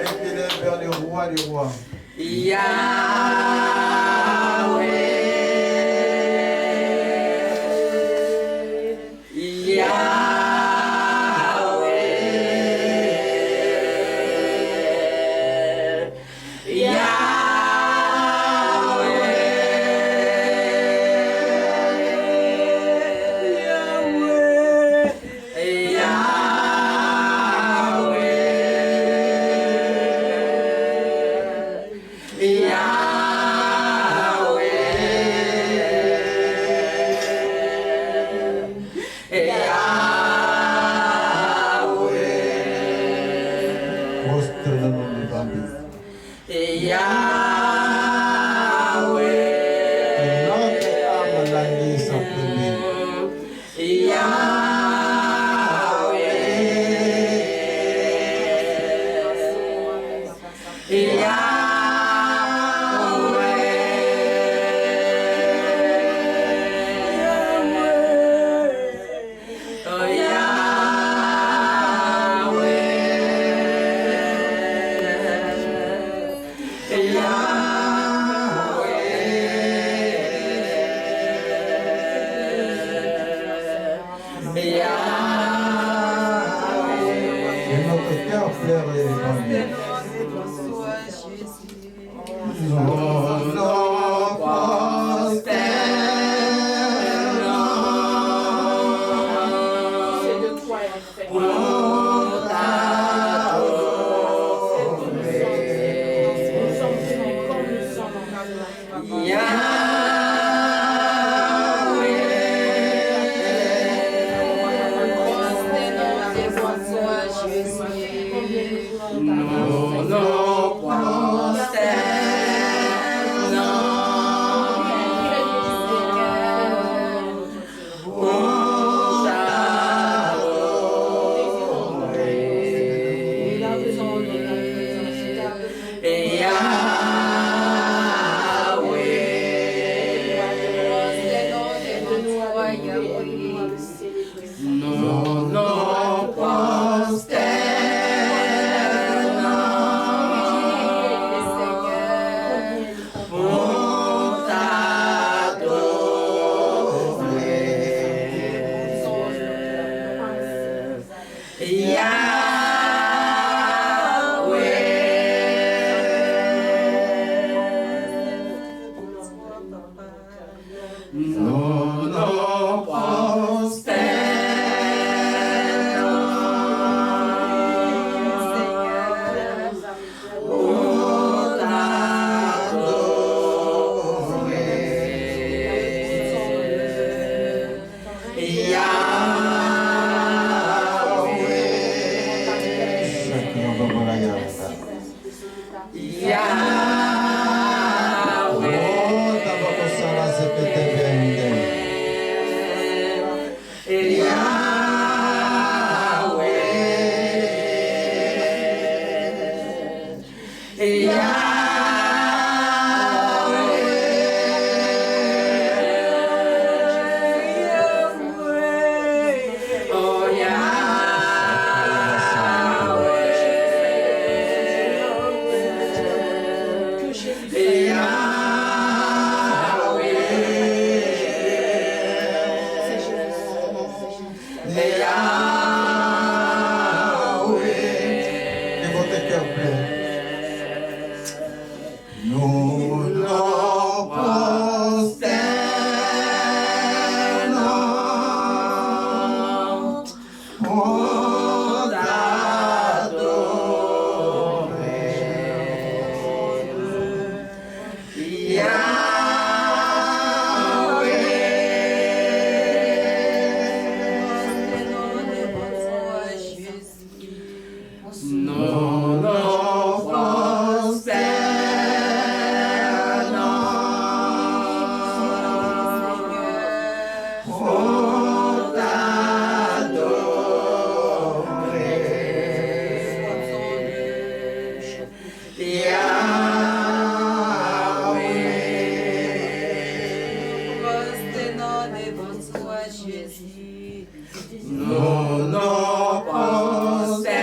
incliné vers le roi des rois. Nous nous prosternons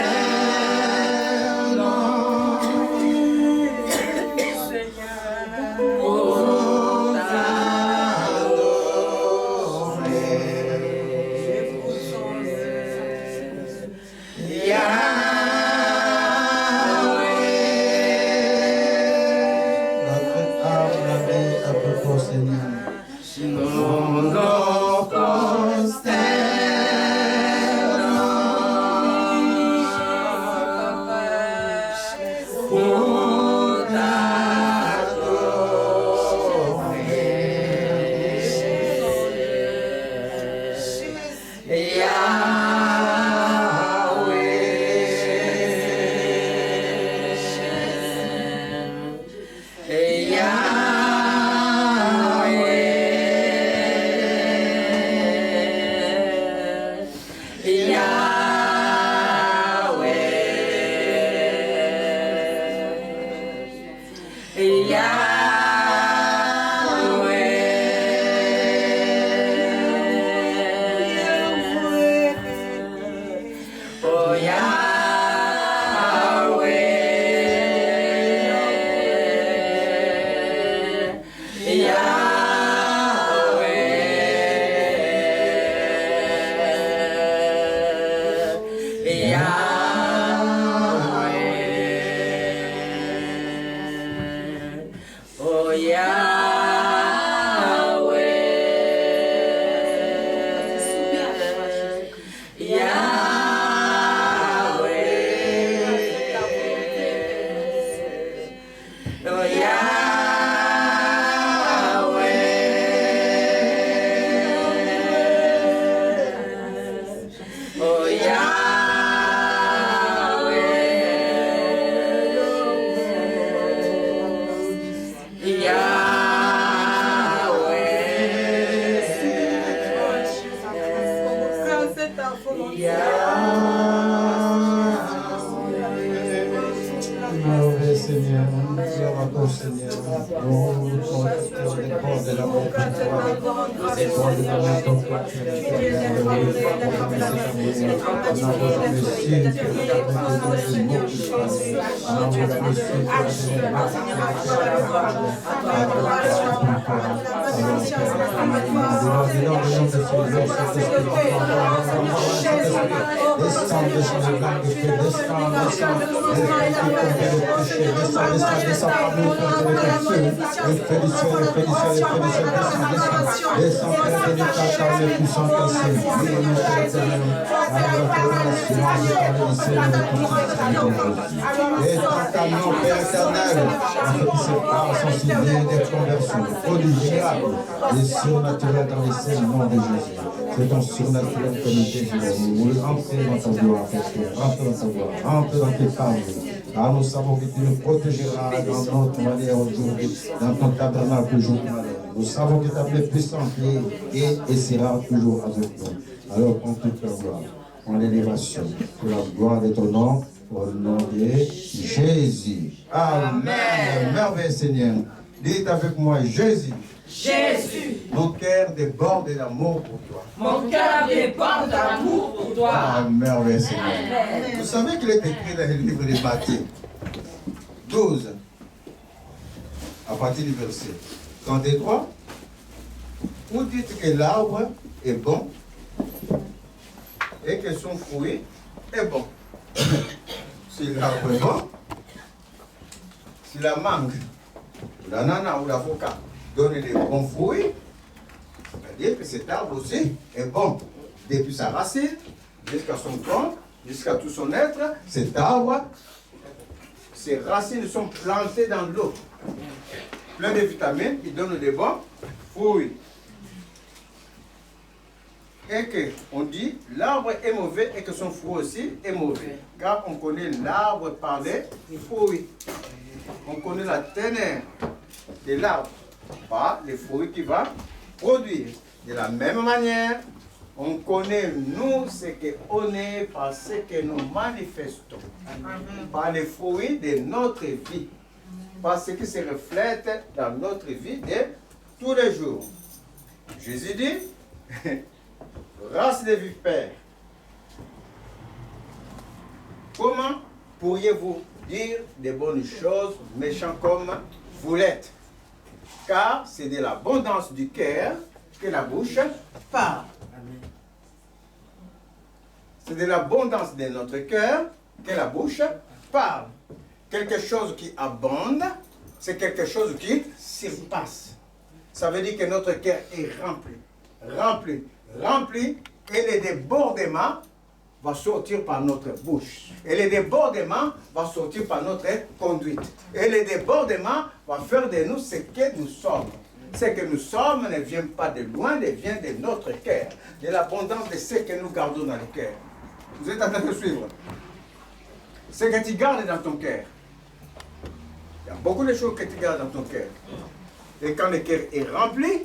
Surnaturel dans les saints noms de Jésus. C'est ton surnaturel que nous désirons. Nous rentrons dans ta gloire, rentre dans ta gloire, rentre dans tes paroles. Car nous savons que tu nous protégeras dans notre manière aujourd'hui, dans ton tabernacle jour de malheur. Nous savons que ta main puissante et sera toujours avec nous. Alors prends toute ta gloire, en l'élévation, pour la gloire de ton nom, au nom de Jésus. Amen. Merveilleux Seigneur. Dites avec moi, Jésus. Jésus, Mon cœur déborde d'amour pour toi. mon cœur déborde d'amour pour toi. Ah, merveilleux Seigneur. Vous savez qu'il est écrit dans le livre de Matthieu 12, à partir du verset 33, vous dites que l'arbre est bon et que son fruit est bon. Si l'arbre est bon, si la mangue, l'ananas ou l'avocat donne des bons fruits, c'est-à-dire que cet arbre aussi est bon. Depuis sa racine, jusqu'à son tronc, jusqu'à tout son être, cet arbre, ses racines sont plantées dans l'eau. Plein de vitamines, il donne des bons fruits. Et qu'on dit, l'arbre est mauvais et que son fruit aussi est mauvais. Car on connaît l'arbre par les fruits. On connaît la teneur de l'arbre par les fruits qu'il va produire. De la même manière, on connaît nous ce qu'on est par ce que nous manifestons. Par les fruits de notre vie. Par ce qui se reflète dans notre vie de tous les jours. Jésus dit, race de vipères, comment pourriez-vous dire de bonnes choses, méchants comme vous l'êtes? Car c'est de l'abondance du cœur que la bouche parle. C'est de l'abondance de notre cœur que la bouche parle. Quelque chose qui abonde, c'est quelque chose qui surpasse. Ça veut dire que notre cœur est rempli, rempli, rempli, et le débordement va sortir par notre bouche. Et le débordement va sortir par notre conduite. Et le débordement va faire de nous ce que nous sommes. Ce que nous sommes ne vient pas de loin, ne vient de notre cœur. De l'abondance de ce que nous gardons dans le cœur. Vous êtes en train de suivre? Ce que tu gardes dans ton cœur. Il y a beaucoup de choses que tu gardes dans ton cœur. Et quand le cœur est rempli,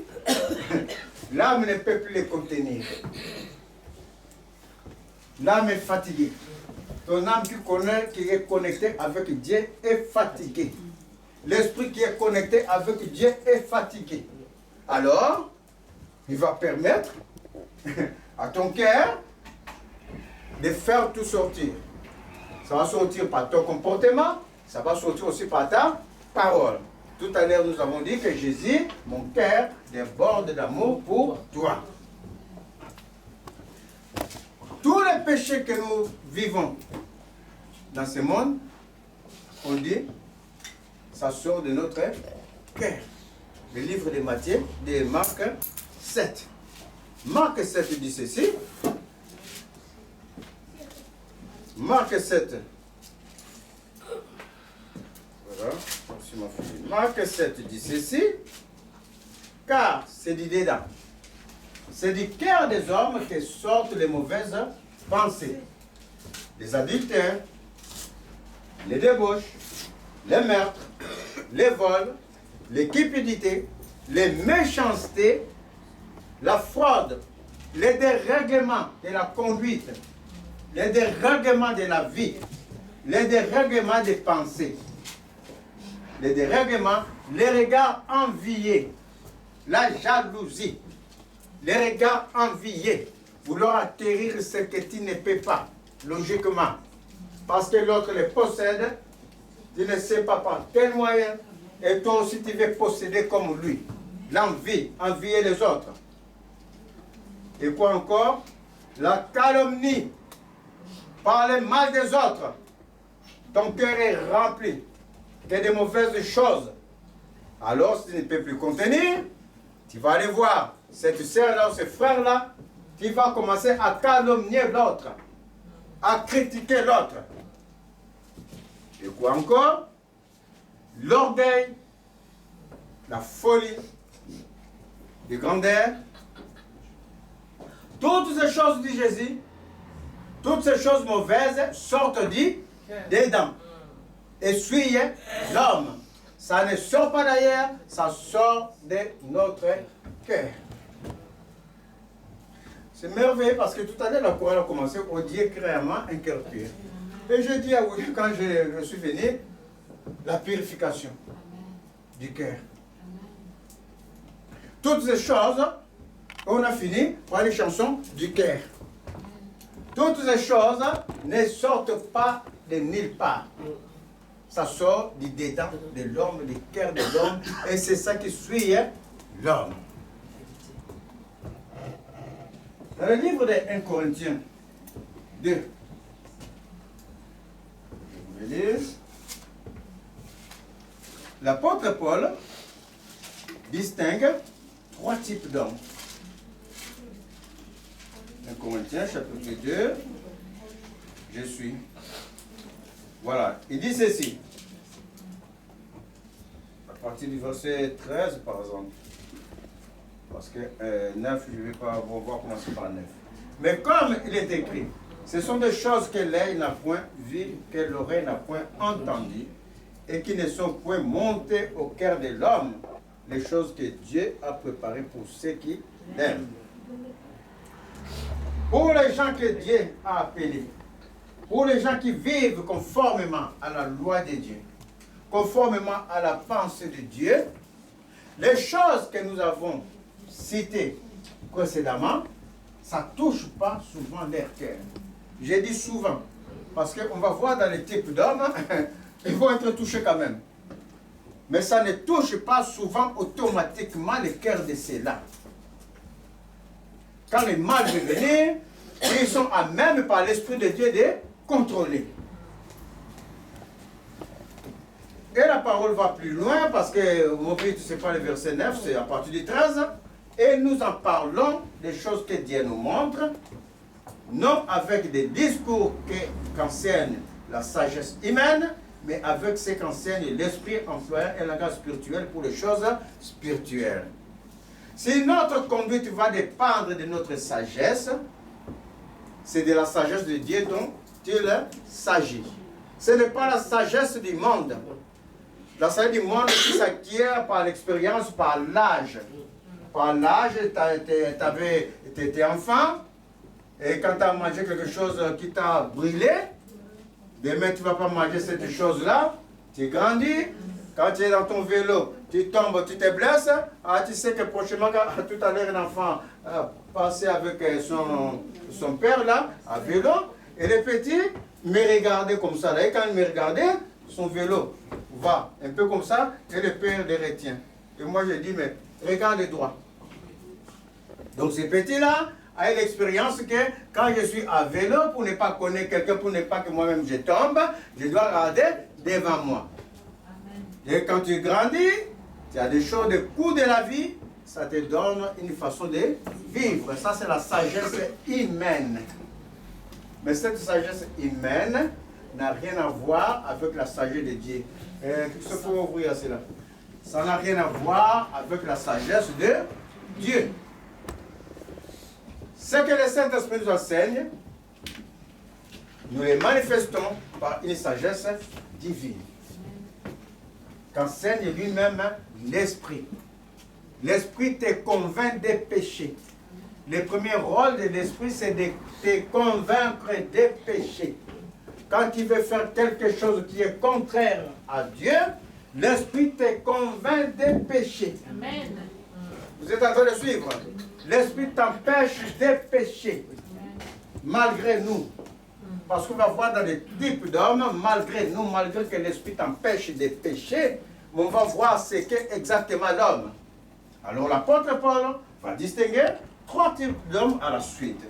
l'âme ne peut plus les contenir. L'âme est fatiguée. Ton âme qui est connectée avec Dieu est fatiguée. L'esprit qui est connecté avec Dieu est fatigué. Alors, il va permettre à ton cœur de faire tout sortir. Ça va sortir par ton comportement, ça va sortir aussi par ta parole. Tout à l'heure, nous avons dit que Jésus, mon cœur, déborde d'amour pour toi. Tous les péchés que nous vivons dans ce monde, on dit, ça sort de notre cœur. Le livre de Matthieu, de Marc 7. Marc 7 dit ceci. Marc 7. Voilà, sur ma feuille. Marc 7 dit ceci. Car c'est du dedans. C'est du cœur des hommes que sortent les mauvaises pensées. Les adultères, les débauches, les meurtres, les vols, les cupidités, les méchancetés, la fraude, les dérèglements de la conduite, les dérèglements de la vie, les dérèglements des pensées, les dérèglements, les regards enviés, la jalousie, les regards enviés, vouloir acquérir ce que tu ne peux pas, logiquement, parce que l'autre les possède. Tu ne sais pas par quel moyen, et toi aussi tu veux posséder comme lui. L'envie, envier les autres. Et quoi encore? La calomnie, parler mal des autres. Ton cœur est rempli de des mauvaises choses. Alors, si tu ne peux plus contenir, tu vas aller voir cette sœur-là, ce frère-là, qui va commencer à calomnier l'autre, à critiquer l'autre. Et quoi encore? L'orgueil, la folie, les grandeurs. Toutes ces choses, dit Jésus, toutes ces choses mauvaises sortent dedans. Essuyez l'homme. Ça ne sort pas d'ailleurs, ça sort de notre cœur. C'est merveilleux parce que tout à l'heure, la chorale a commencé, on dit clairement un cœur pur. Et je dis à vous, quand je suis venu, la purification du cœur. Toutes ces choses, on a fini par les chansons du cœur. Toutes ces choses ne sortent pas de nulle part. Ça sort du dedans de l'homme, du cœur de l'homme, et c'est ça qui suit l'homme. Dans le livre de 1 Corinthiens 2, je vais lire. L'apôtre Paul distingue 3 types d'hommes. 1 Corinthiens chapitre 2, je suis. Voilà, il dit ceci. À partir du verset 13, par exemple. Parce que 9, je ne vais pas voir commencer par 9. Mais comme il est écrit, ce sont des choses que l'œil n'a point vues, que l'oreille n'a point entendues, et qui ne sont point montées au cœur de l'homme, les choses que Dieu a préparées pour ceux qui l'aiment. Pour les gens que Dieu a appelés, pour les gens qui vivent conformément à la loi de Dieu, conformément à la pensée de Dieu, les choses que nous avons citées précédemment, ça ne touche pas souvent leur cœur. J'ai dit souvent, parce qu'on va voir dans les types d'hommes, ils vont être touchés quand même. Mais ça ne touche pas souvent automatiquement le cœur de ceux-là. Quand le mal veut venir, ils sont à même par l'Esprit de Dieu de contrôler. Et la parole va plus loin parce que, mon pays, tu ne sais pas le verset 9, c'est à partir du 13. Et nous en parlons des choses que Dieu nous montre non avec des discours qu'enseigne la sagesse humaine, mais avec ce qu'enseigne l'esprit employant un langage spirituel pour les choses spirituelles. Si notre conduite va dépendre de notre sagesse, c'est de la sagesse de Dieu dont il s'agit. Ce n'est pas la sagesse du monde. La sagesse du monde qui s'acquiert par l'expérience, par l'âge. Par l'âge, tu étais enfant, et quand tu as mangé quelque chose qui t'a brûlé, demain tu ne vas pas manger cette chose-là, tu grandis, quand tu es dans ton vélo, tu tombes, tu te blesses, tu sais que prochainement, tout à l'heure, un enfant passait avec son père là, à vélo, et le petit me regardait comme ça, là, et quand il me regardait, son vélo va un peu comme ça, et le père le retient. Et moi je dis, mais regarde droit. Donc ce petit-là a eu l'expérience que quand je suis à vélo, pour ne pas connaître quelqu'un, pour ne pas que moi-même je tombe, je dois regarder devant moi. Et quand tu grandis, tu as des choses, des coups de la vie, ça te donne une façon de vivre. Ça, c'est la sagesse humaine. Mais cette sagesse humaine n'a rien à voir avec la sagesse de Dieu. Qu'est-ce qu'il faut ouvrir cela? Ça n'a rien à voir avec la sagesse de Dieu. Ce que le Saint-Esprit nous enseigne, nous les manifestons par une sagesse divine. Qu'enseigne lui-même l'Esprit. L'Esprit te convainc des péchés. Le premier rôle de l'Esprit, c'est de te convaincre des péchés. Quand il veut faire quelque chose qui est contraire à Dieu, l'Esprit te convainc des péchés. Amen. Vous êtes en train de suivre? L'Esprit t'empêche des péchés. Malgré nous. Parce qu'on va voir dans les types d'hommes, malgré nous, malgré que l'Esprit t'empêche des péchés, on va voir ce qu'est exactement l'homme. Alors l'apôtre Paul va distinguer 3 types d'hommes à la suite.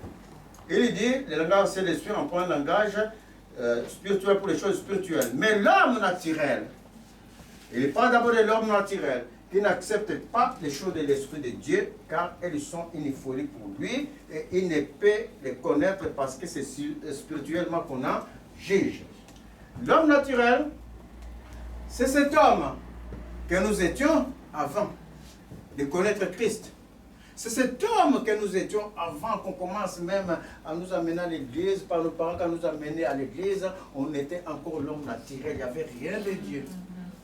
Il dit, le langage c'est l'Esprit, on prend un langage spirituel pour les choses spirituelles. Mais l'homme naturel, il parle d'abord de l'homme naturel, qui n'accepte pas les choses de l'Esprit de Dieu, car elles sont une folie pour lui, et il ne peut les connaître parce que c'est spirituellement qu'on en juge. L'homme naturel, c'est cet homme que nous étions avant de connaître Christ. C'est cet homme que nous étions avant qu'on commence même à nous amener à l'église, par nos parents, quand nous amenaient à l'église, on était encore l'homme naturel, il n'y avait rien de Dieu.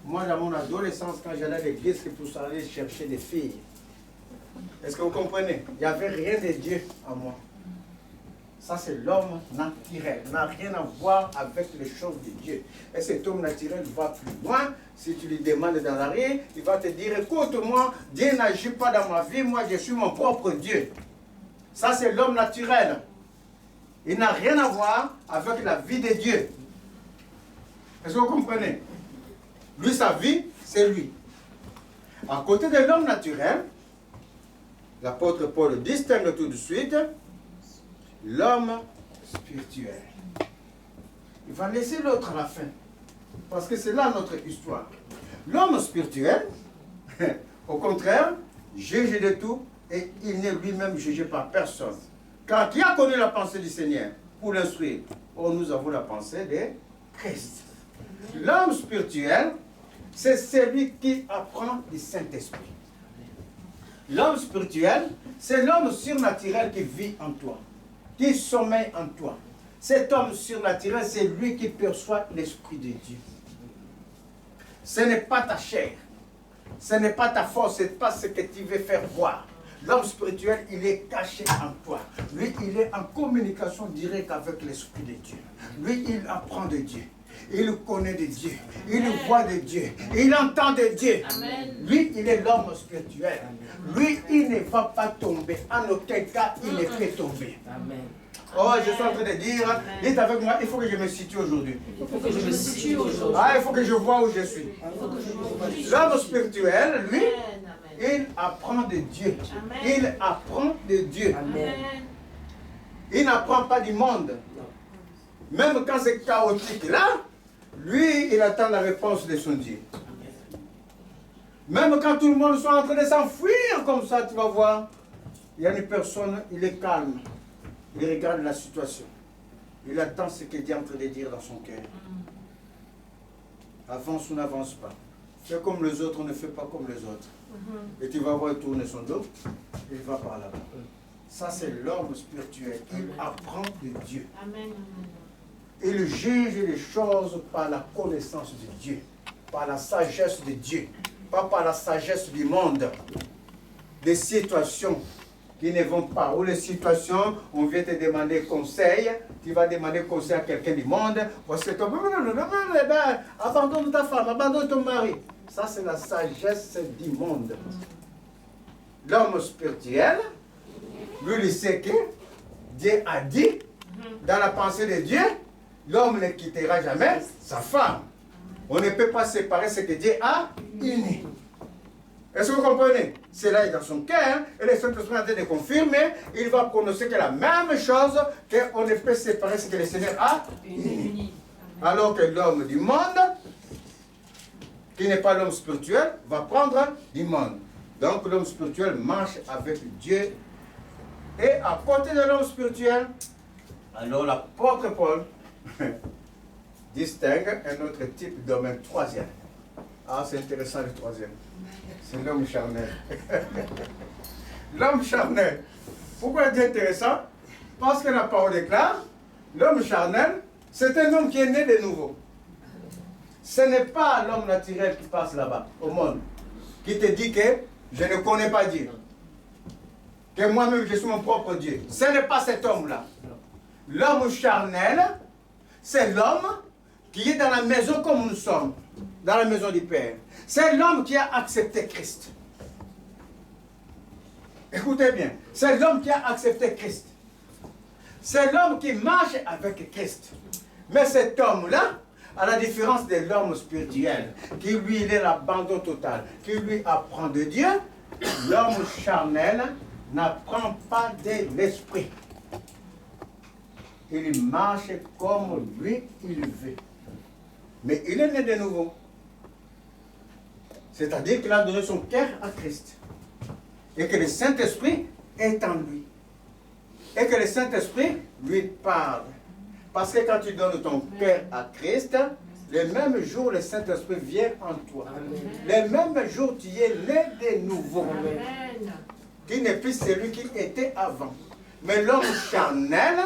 Moi, dans mon adolescence, quand j'allais à l'église, c'est pour aller chercher des filles. Est-ce que vous comprenez? Il n'y avait rien de Dieu en moi. Ça, c'est l'homme naturel. N'a rien à voir avec les choses de Dieu. Et cet homme naturel va plus loin. Si tu lui demandes dans la rue, il va te dire, écoute-moi, Dieu n'agit pas dans ma vie, moi je suis mon propre Dieu. Ça, c'est l'homme naturel. Il n'a rien à voir avec la vie de Dieu. Est-ce que vous comprenez? Lui, sa vie, c'est lui. À côté de l'homme naturel, l'apôtre Paul distingue tout de suite l'homme spirituel. Il va laisser l'autre à la fin, parce que c'est là notre histoire. L'homme spirituel, au contraire, juge de tout et il n'est lui-même jugé par personne. Car qui a connu la pensée du Seigneur pour l'instruire? Oh, nous avons la pensée de Christ. L'homme spirituel, c'est celui qui apprend du Saint-Esprit. L'homme spirituel, c'est l'homme surnaturel qui vit en toi, qui sommeille en toi. Cet homme surnaturel, c'est lui qui perçoit l'Esprit de Dieu. Ce n'est pas ta chair, ce n'est pas ta force, ce n'est pas ce que tu veux faire voir. L'homme spirituel, il est caché en toi. Lui, il est en communication directe avec l'Esprit de Dieu. Lui, il apprend de Dieu. Il connaît de Dieu, il voit de Dieu, il entend de Dieu. Amen. Lui, il est l'homme spirituel. Lui, il ne va pas tomber. En aucun cas, il ne peut tomber. Amen. Oh, je suis en train de dire, dites avec moi, il faut que je me situe aujourd'hui. Il faut que je me situe aujourd'hui. Ah, il faut que je vois où je suis. L'homme spirituel, lui, il apprend de Dieu. Il apprend de Dieu. Amen. Il n'apprend pas du monde. Même quand c'est chaotique là, lui, il attend la réponse de son Dieu. Même quand tout le monde soit en train de s'enfuir comme ça, tu vas voir, il y a une personne, il est calme. Il regarde la situation. Il attend ce que Dieu est en train de dire dans son cœur. Avance ou n'avance pas. Fais comme les autres, ne fais pas comme les autres. Et tu vas voir, il tourne son dos, il va par là-bas. Ça, c'est l'homme spirituel. Il apprend de Dieu. Amen. Il juge les choses par la connaissance de Dieu, par la sagesse de Dieu, pas par la sagesse du monde. Des situations qui ne vont pas, ou les situations, on vient te demander conseil, tu vas demander conseil à quelqu'un du monde, parce que toi, abandonne ta femme, abandonne ton mari. Ça, c'est la sagesse du monde. L'homme spirituel, lui, il sait que Dieu a dit, dans la pensée de Dieu, l'homme ne quittera jamais sa femme. On ne peut pas séparer ce que Dieu a uni. Est-ce que vous comprenez? Cela est dans son cœur, et le Saint-Esprit est en train de confirmer, il va prononcer que la même chose, qu'on ne peut séparer ce que le Seigneur a uni. Alors que l'homme du monde, qui n'est pas l'homme spirituel, va prendre du monde. Donc l'homme spirituel marche avec Dieu. Et à côté de l'homme spirituel, alors l'apôtre Paul distingue un autre type d'homme, un troisième. Ah, c'est intéressant le troisième. C'est l'homme charnel. L'homme charnel. Pourquoi c'est intéressant? Parce que la parole déclare, l'homme charnel, c'est un homme qui est né de nouveau. Ce n'est pas l'homme naturel qui passe là-bas, au monde, qui te dit que je ne connais pas Dieu. Que moi-même je suis mon propre Dieu. Ce n'est pas cet homme-là. L'homme charnel, c'est l'homme qui est dans la maison comme nous sommes, dans la maison du Père. C'est l'homme qui a accepté Christ. Écoutez bien, c'est l'homme qui a accepté Christ. C'est l'homme qui marche avec Christ. Mais cet homme-là, à la différence de l'homme spirituel, qui lui, il est l'abandon total, qui lui apprend de Dieu, l'homme charnel n'apprend pas de l'esprit. Il marche comme lui, il veut. Mais il est né de nouveau. C'est-à-dire qu'il a donné son cœur à Christ. Et que le Saint-Esprit est en lui. Et que le Saint-Esprit lui parle. Parce que quand tu donnes ton cœur à Christ, le même jour, le Saint-Esprit vient en toi. Le même jour, tu es né de nouveau. Qui n'est plus celui qui était avant. Mais l'homme charnel,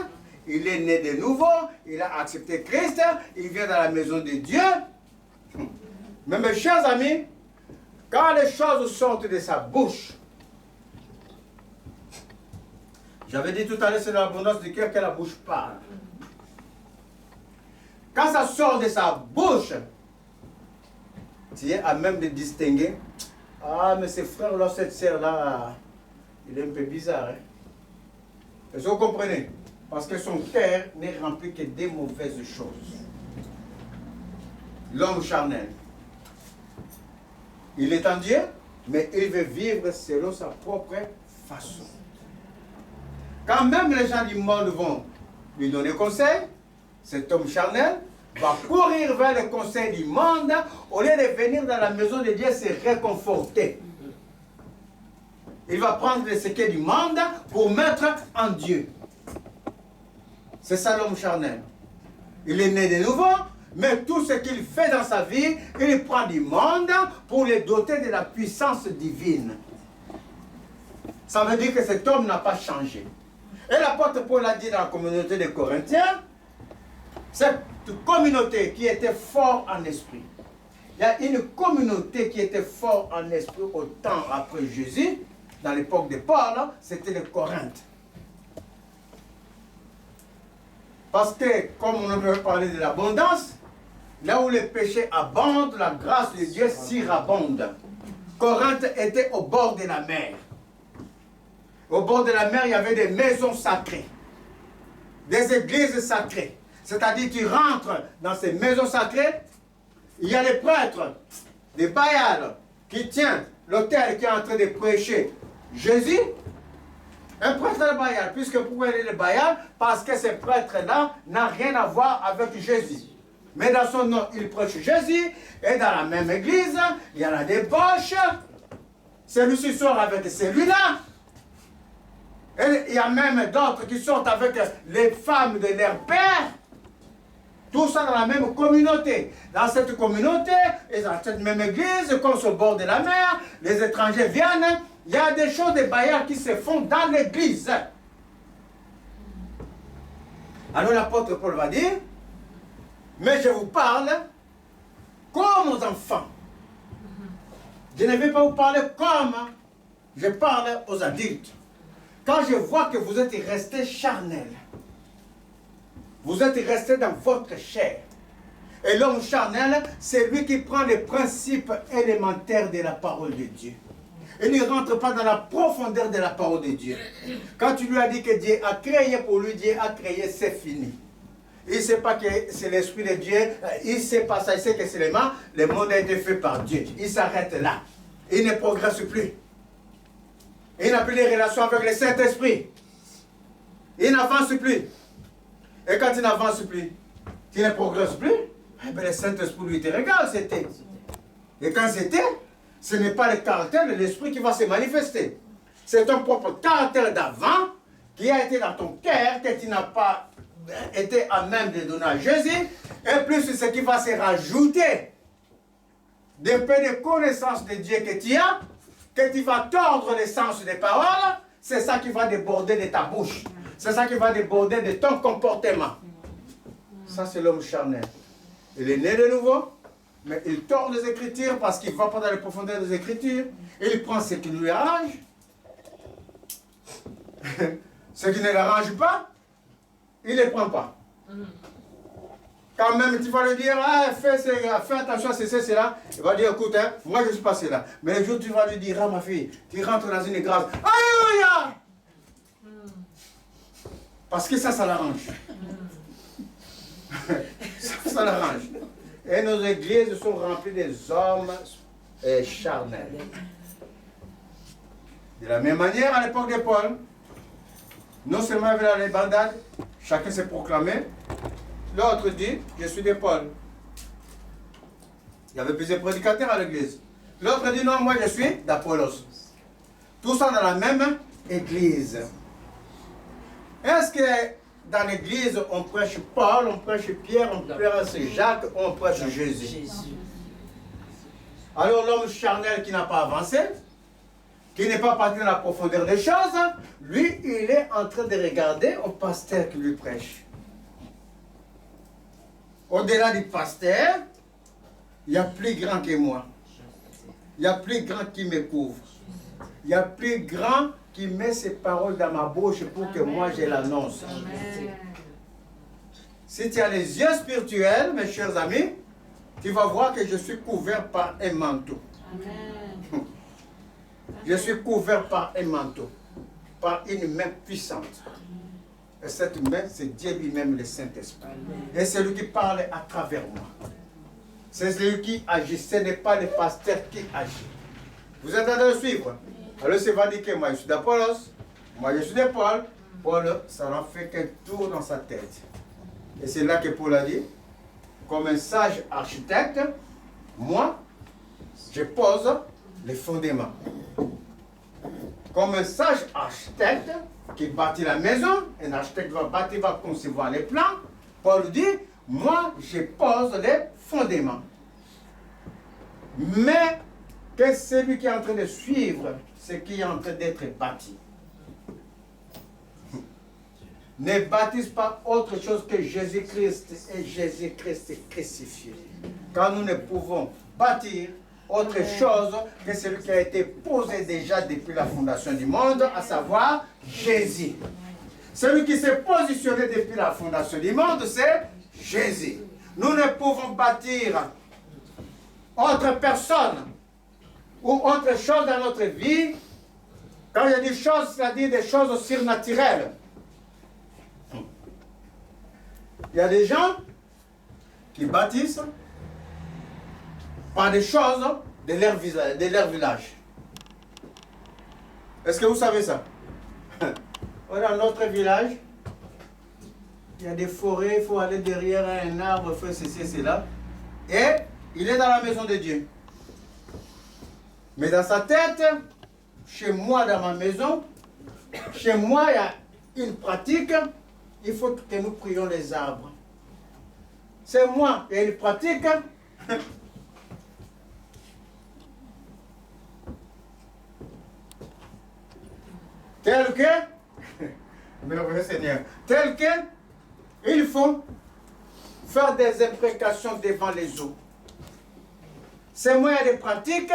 il est né de nouveau, il a accepté Christ, il vient dans la maison de Dieu. Mais mes chers amis, quand les choses sortent de sa bouche, j'avais dit tout à l'heure, c'est dans l'abondance du cœur que la bouche parle. Quand ça sort de sa bouche, tu es à même de distinguer. Ah, mais ce frère-là, cette sœur-là, il est un peu bizarre. Hein? Est-ce que vous comprenez? Parce que son cœur n'est rempli que des mauvaises choses. L'homme charnel, il est en Dieu, mais il veut vivre selon sa propre façon. Quand même les gens du monde vont lui donner conseil, cet homme charnel va courir vers le conseil du monde au lieu de venir dans la maison de Dieu se réconforter. Il va prendre ce qui est du monde pour mettre en Dieu. C'est ça l'homme charnel. Il est né de nouveau, mais tout ce qu'il fait dans sa vie, il prend du monde pour le doter de la puissance divine. Ça veut dire que cet homme n'a pas changé. Et l'apôtre Paul a dit dans la communauté des Corinthiens, cette communauté qui était fort en esprit. Il y a une communauté qui était fort en esprit au temps après Jésus, dans l'époque de Paul, c'était les Corinthes. Parce que, comme on veut parler de l'abondance, là où le péché abonde, la grâce de Dieu surabonde. Corinthe était au bord de la mer. Au bord de la mer, il y avait des maisons sacrées, des églises sacrées. C'est-à-dire, tu rentres dans ces maisons sacrées, il y a des prêtres, des Baals, qui tiennent l'autel qui est en train de prêcher Jésus. Un prêtre de Baal, puisque pourquoi il est le Baal? Parce que ce prêtre-là n'a rien à voir avec Jésus. Mais dans son nom, il prêche Jésus, et dans la même église, il y a la débauche. Celui-ci sort avec celui-là. Et il y a même d'autres qui sortent avec les femmes de leur père. Tout ça dans la même communauté. Dans cette communauté, et dans cette même église, comme sur le bord de la mer, les étrangers viennent. Il y a des choses, des baillards qui se font dans l'église. Alors l'apôtre Paul va dire, mais je vous parle comme aux enfants. Je ne vais pas vous parler comme je parle aux adultes. Quand je vois que vous êtes restés charnels, vous êtes restés dans votre chair. Et l'homme charnel, c'est lui qui prend les principes élémentaires de la parole de Dieu. Il ne rentre pas dans la profondeur de la parole de Dieu. Quand tu lui as dit que Dieu a créé, pour lui, Dieu a créé, c'est fini. Il ne sait pas que c'est l'Esprit de Dieu. Il ne sait pas ça. Il sait que seulement le monde a été fait par Dieu. Il s'arrête là. Il ne progresse plus. Il n'a plus de relations avec le Saint-Esprit. Il n'avance plus. Et quand il n'avance plus, il ne progresse plus, eh bien, le Saint-Esprit lui te regarde, c'était. Et quand c'était, ce n'est pas le caractère de l'Esprit qui va se manifester. C'est ton propre caractère d'avant qui a été dans ton cœur, que tu n'as pas été à même de donner à Jésus, et plus ce qui va se rajouter d'un peu de connaissance de Dieu que tu as, que tu vas tordre le sens des paroles, c'est ça qui va déborder de ta bouche. C'est ça qui va déborder de ton comportement. Ça, c'est l'homme charnel. Il est né de nouveau, mais il tord les Écritures parce qu'il ne va pas dans les profondeurs des Écritures. Il prend ce qui lui arrange. Ce qui ne l'arrange pas, il ne les prend pas. Quand même, tu vas lui dire, ah, fais attention à ceci, cela. Il va dire, écoute, hein, moi je suis passé là. Mais le jour où tu vas lui dire, ah ma fille, tu rentres dans une grâce. Alléluia! Parce que ça l'arrange. ça l'arrange. Et nos églises sont remplies des hommes charnels. De la même manière, à l'époque de Paul, non seulement il y avait les bandades, chacun s'est proclamé. L'autre dit, je suis de Paul. Il y avait plusieurs prédicateurs à l'église. L'autre dit, non, moi je suis d'Apollos. Tout ça dans la même église. Est-ce que dans l'église, on prêche Paul, on prêche Pierre, on prêche Jacques, on prêche Jésus? Alors l'homme charnel qui n'a pas avancé, qui n'est pas parti dans la profondeur des choses, lui, il est en train de regarder au pasteur qui lui prêche. Au-delà du pasteur, il y a plus grand que moi. Il y a plus grand qui me couvre. Il y a plus grand qui met ses paroles dans ma bouche pour que moi je l'annonce. Si tu as les yeux spirituels, mes chers amis, tu vas voir que je suis couvert par un manteau. Amen. Je suis couvert par un manteau, par une main puissante. Et cette main, c'est Dieu lui-même, le Saint-Esprit. Et c'est lui qui parle à travers moi. C'est celui qui agit, ce n'est pas le pasteur qui agit. Vous êtes en train de suivre? Alors c'est va dire que moi je suis d'Apollos, moi je suis de Paul. Paul, ça n'a fait qu'un tour dans sa tête. Et c'est là que Paul a dit, comme un sage architecte, moi, je pose les fondements. Comme un sage architecte qui bâtit la maison, un architecte va bâtir, va concevoir les plans. Paul dit, moi, je pose les fondements. Mais que celui qui est en train de suivre ce qui est en train d'être bâti ne bâtisse pas autre chose que Jésus-Christ et Jésus-Christ crucifié. Car nous ne pouvons bâtir autre chose que celui qui a été posé déjà depuis la fondation du monde, à savoir Jésus. Celui qui s'est positionné depuis la fondation du monde, c'est Jésus. Nous ne pouvons bâtir autre personne ou autre chose dans notre vie. Quand il y a des choses, c'est-à-dire des choses surnaturelles. Il y a des gens qui bâtissent par des choses de leur village. Est-ce que vous savez ça? Dans notre village, il y a des forêts, il faut aller derrière un arbre, faire ceci et cela. Et il est dans la maison de Dieu. Mais dans sa tête, chez moi, dans ma maison, chez moi, il y a une pratique, il faut que nous prions les arbres. C'est moi, il y a une pratique. Tel que, merveilleux Seigneur, tel que, il faut faire des imprécations devant les eaux. C'est moi, il y a des pratiques.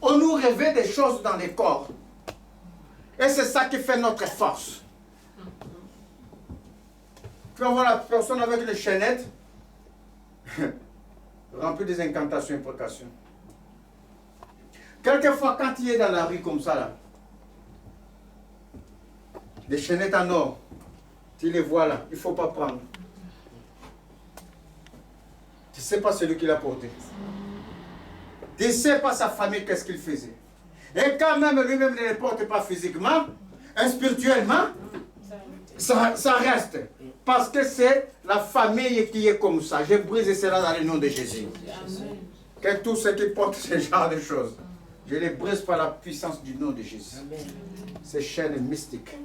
On nous révèle des choses dans les corps. Et c'est ça qui fait notre force. Tu vas voir la personne avec les chaînettes, remplie des incantations et imprécations. Quelquefois, quand il est dans la rue comme ça, là, des chaînettes en or, tu les vois là, il ne faut pas prendre. Tu ne sais pas celui qui l'a porté. Tu ne sais pas sa famille, qu'est-ce qu'il faisait. Et quand même lui-même ne les porte pas physiquement, spirituellement, ça reste. Parce que c'est la famille qui est comme ça. Je brise cela dans le nom de Jésus. Que tous ceux qui portent ce genre de choses, je les brise par la puissance du nom de Jésus. Ces chaînes mystiques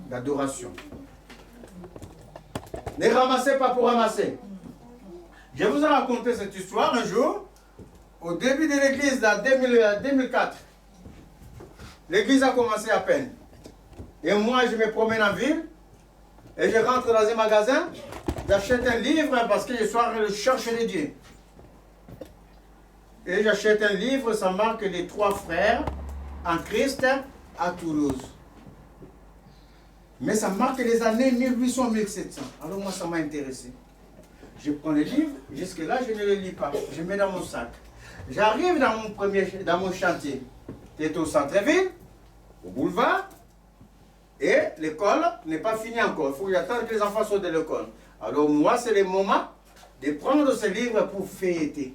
d'adoration. Ne ramassez pas pour ramasser. Je vous ai raconté cette histoire un jour, au début de l'église, en 2004. L'église a commencé à peine. Et moi, je me promène en ville, et je rentre dans un magasin, j'achète un livre parce que je suis en train de chercher les dieux. Et j'achète un livre, ça marque les 3 frères en Christ à Toulouse. Mais ça marque les années 1800-1700. Alors moi, ça m'a intéressé. Je prends le livre, jusque-là, je ne le lis pas. Je mets dans mon sac. J'arrive dans mon chantier, qui est au centre-ville, au boulevard, et l'école n'est pas finie encore. Il faut que j'attende que les enfants sortent de l'école. Alors moi, c'est le moment de prendre ce livre pour fêter.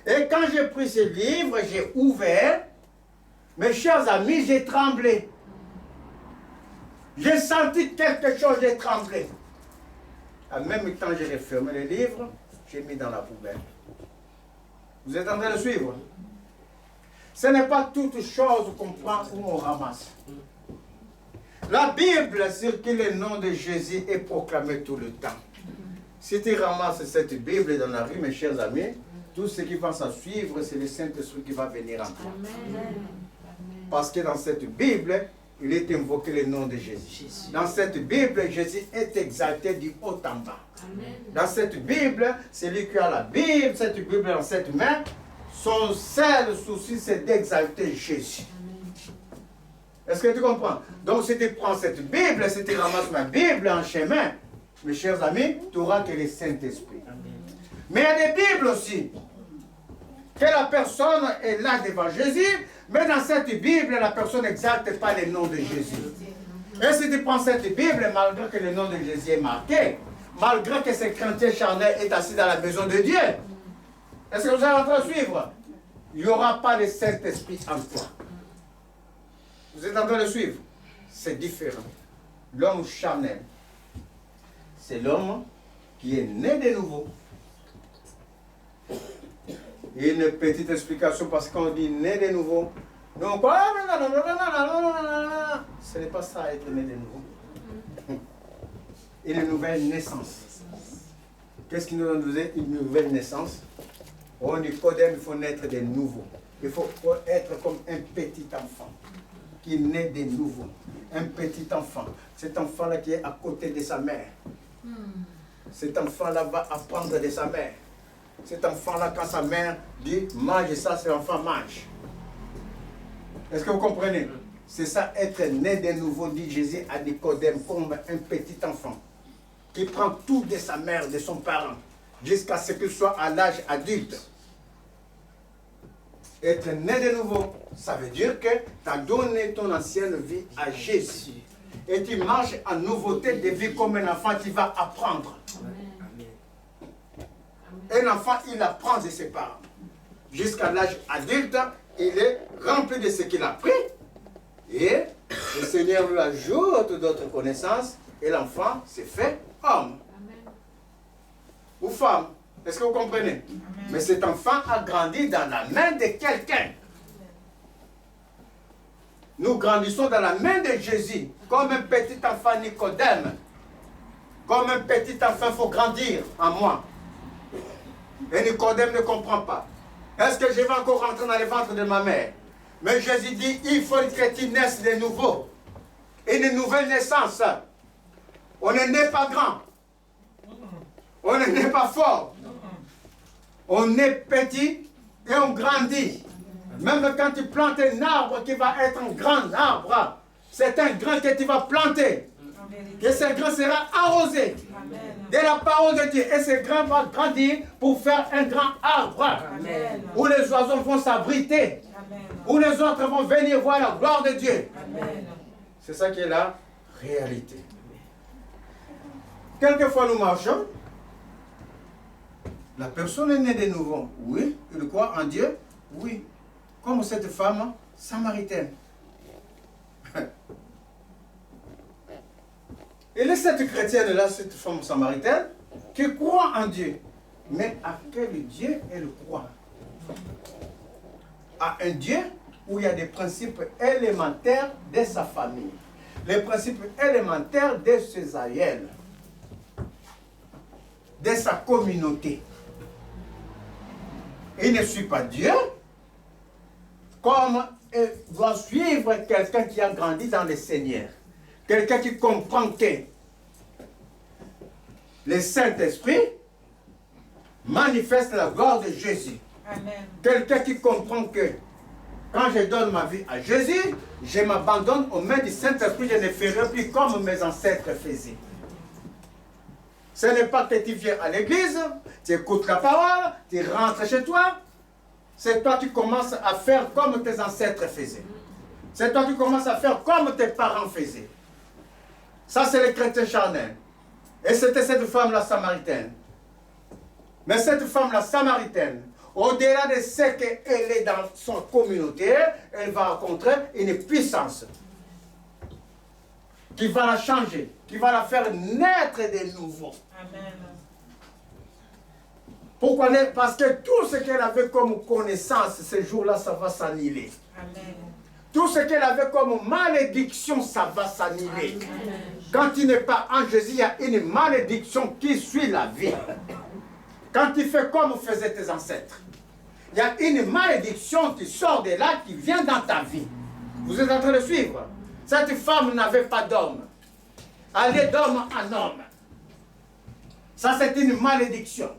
Et quand j'ai pris ce livre, j'ai ouvert, mes chers amis, j'ai tremblé. J'ai senti quelque chose, j'ai tremblé. En même temps, j'ai refermé le livre, j'ai mis dans la poubelle. Vous êtes en train de suivre? Ce n'est pas toute chose qu'on prend ou on ramasse. La Bible circule le nom de Jésus est proclamé tout le temps. Si tu ramasses cette Bible dans la rue, mes chers amis, tout ce qui va s'en suivre, c'est le Saint-Esprit qui va venir en toi. Parce que dans cette Bible, il est invoqué le nom de Jésus. Dans cette Bible, Jésus est exalté du haut en bas. Dans cette Bible, celui qui a la Bible, cette Bible dans cette main, son seul souci, c'est d'exalter Jésus. Est-ce que tu comprends? Donc, si tu prends cette Bible, si tu ramasses ma Bible en chemin, mes chers amis, tu auras que le Saint-Esprit. Mais il y a des Bibles aussi, que la personne est là devant Jésus, mais dans cette Bible, la personne n'exalte pas le nom de Jésus. Et si tu prends cette Bible, malgré que le nom de Jésus est marqué, malgré que ce chrétien charnel est assis dans la maison de Dieu, est-ce que vous êtes en train de suivre? Il n'y aura pas le Saint-Esprit en toi. Vous êtes en train de suivre? C'est différent. L'homme charnel, c'est l'homme qui est né de nouveau. Et une petite explication parce qu'on dit né de nouveau. Donc, ce n'est pas ça être né de nouveau. Une nouvelle naissance. Qu'est-ce qui nous donne une nouvelle naissance? On dit Nicodème, il faut naître de nouveau. Il faut être comme un petit enfant qui naît de nouveau. Un petit enfant. Cet enfant-là qui est à côté de sa mère. Cet enfant-là va apprendre de sa mère. Cet enfant-là, quand sa mère dit mange ça, cet enfant mange. Est-ce que vous comprenez? C'est ça, être né de nouveau, dit Jésus à Nicodème, comme un petit enfant qui prend tout de sa mère, de son parent, jusqu'à ce qu'il soit à l'âge adulte. Être né de nouveau, ça veut dire que tu as donné ton ancienne vie à Jésus. Et tu marches en nouveauté de vie comme un enfant qui va apprendre. Un enfant, il apprend de ses parents. Jusqu'à l'âge adulte, il est rempli de ce qu'il a appris. Et le Seigneur lui ajoute d'autres connaissances. Et l'enfant s'est fait homme. Ou femme. Est-ce que vous comprenez? Amen. Mais cet enfant a grandi dans la main de quelqu'un. nous grandissons dans la main de Jésus, comme un petit enfant Nicodème. Comme un petit enfant, il faut grandir en moi. Et Nicodème ne comprend pas. Est-ce que je vais encore rentrer dans le ventre de ma mère? Mais Jésus dit, il faut que tu naisses de nouveau. Une nouvelle naissance. On n'est pas grand. On n'est pas fort. On est petit et on grandit. Même quand tu plantes un arbre qui va être un grand arbre, c'est un grain que tu vas planter. Et ce grain sera arrosé de la parole de Dieu. Et ce grain va grandir pour faire un grand arbre. Amen. Où les oiseaux vont s'abriter. Où les autres vont venir voir la gloire de Dieu. C'est ça qui est la réalité. Quelquefois nous marchons. La personne est née de nouveau. Oui. Il croit en Dieu. Oui. Comme cette femme samaritaine. Et là, cette chrétienne-là, cette femme samaritaine, qui croit en Dieu. Mais à quel Dieu elle croit? À un Dieu où il y a des principes élémentaires de sa famille. Les principes élémentaires de ses aïeux. De sa communauté. Il ne suit pas Dieu comme il doit suivre quelqu'un qui a grandi dans le Seigneur. Quelqu'un qui comprend que le Saint-Esprit manifeste la gloire de Jésus. Quelqu'un qui comprend que quand je donne ma vie à Jésus, je m'abandonne aux mains du Saint-Esprit, je ne ferai plus comme mes ancêtres faisaient. Ce n'est pas que tu viens à l'église, tu écoutes la parole, tu rentres chez toi, c'est toi qui commences à faire comme tes ancêtres faisaient. C'est toi qui commences à faire comme tes parents faisaient. Ça, c'est les chrétiens charnels. Et c'était cette femme-là samaritaine. Mais cette femme-là samaritaine, au-delà de ce qu'elle est dans son communauté, elle va rencontrer une puissance qui va la changer, qui va la faire naître de nouveau. Amen. Pourquoi? Parce que tout ce qu'elle avait comme connaissance, ce jour-là, ça va s'annihiler. Amen. Tout ce qu'elle avait comme malédiction, ça va s'annihiler. Quand tu n'es pas en Jésus, il y a une malédiction qui suit la vie. Quand tu fais comme faisaient tes ancêtres, il y a une malédiction qui sort de là, qui vient dans ta vie. Vous êtes en train de suivre? Cette femme n'avait pas d'homme. Elle est d'homme en homme. Ça, c'est une malédiction.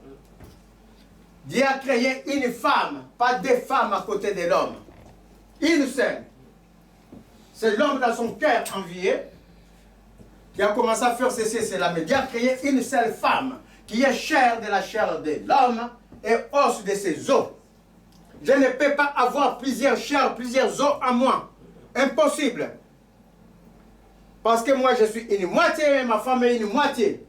Dieu a créé une femme, pas deux femmes à côté de l'homme. Une seule. C'est l'homme dans son cœur envié qui a commencé à faire ceci et cela. Mais Dieu a créé une seule femme qui est chair de la chair de l'homme et os de ses os. Je ne peux pas avoir plusieurs chairs, plusieurs os en moi. Impossible. Parce que moi je suis une moitié et ma femme est une moitié.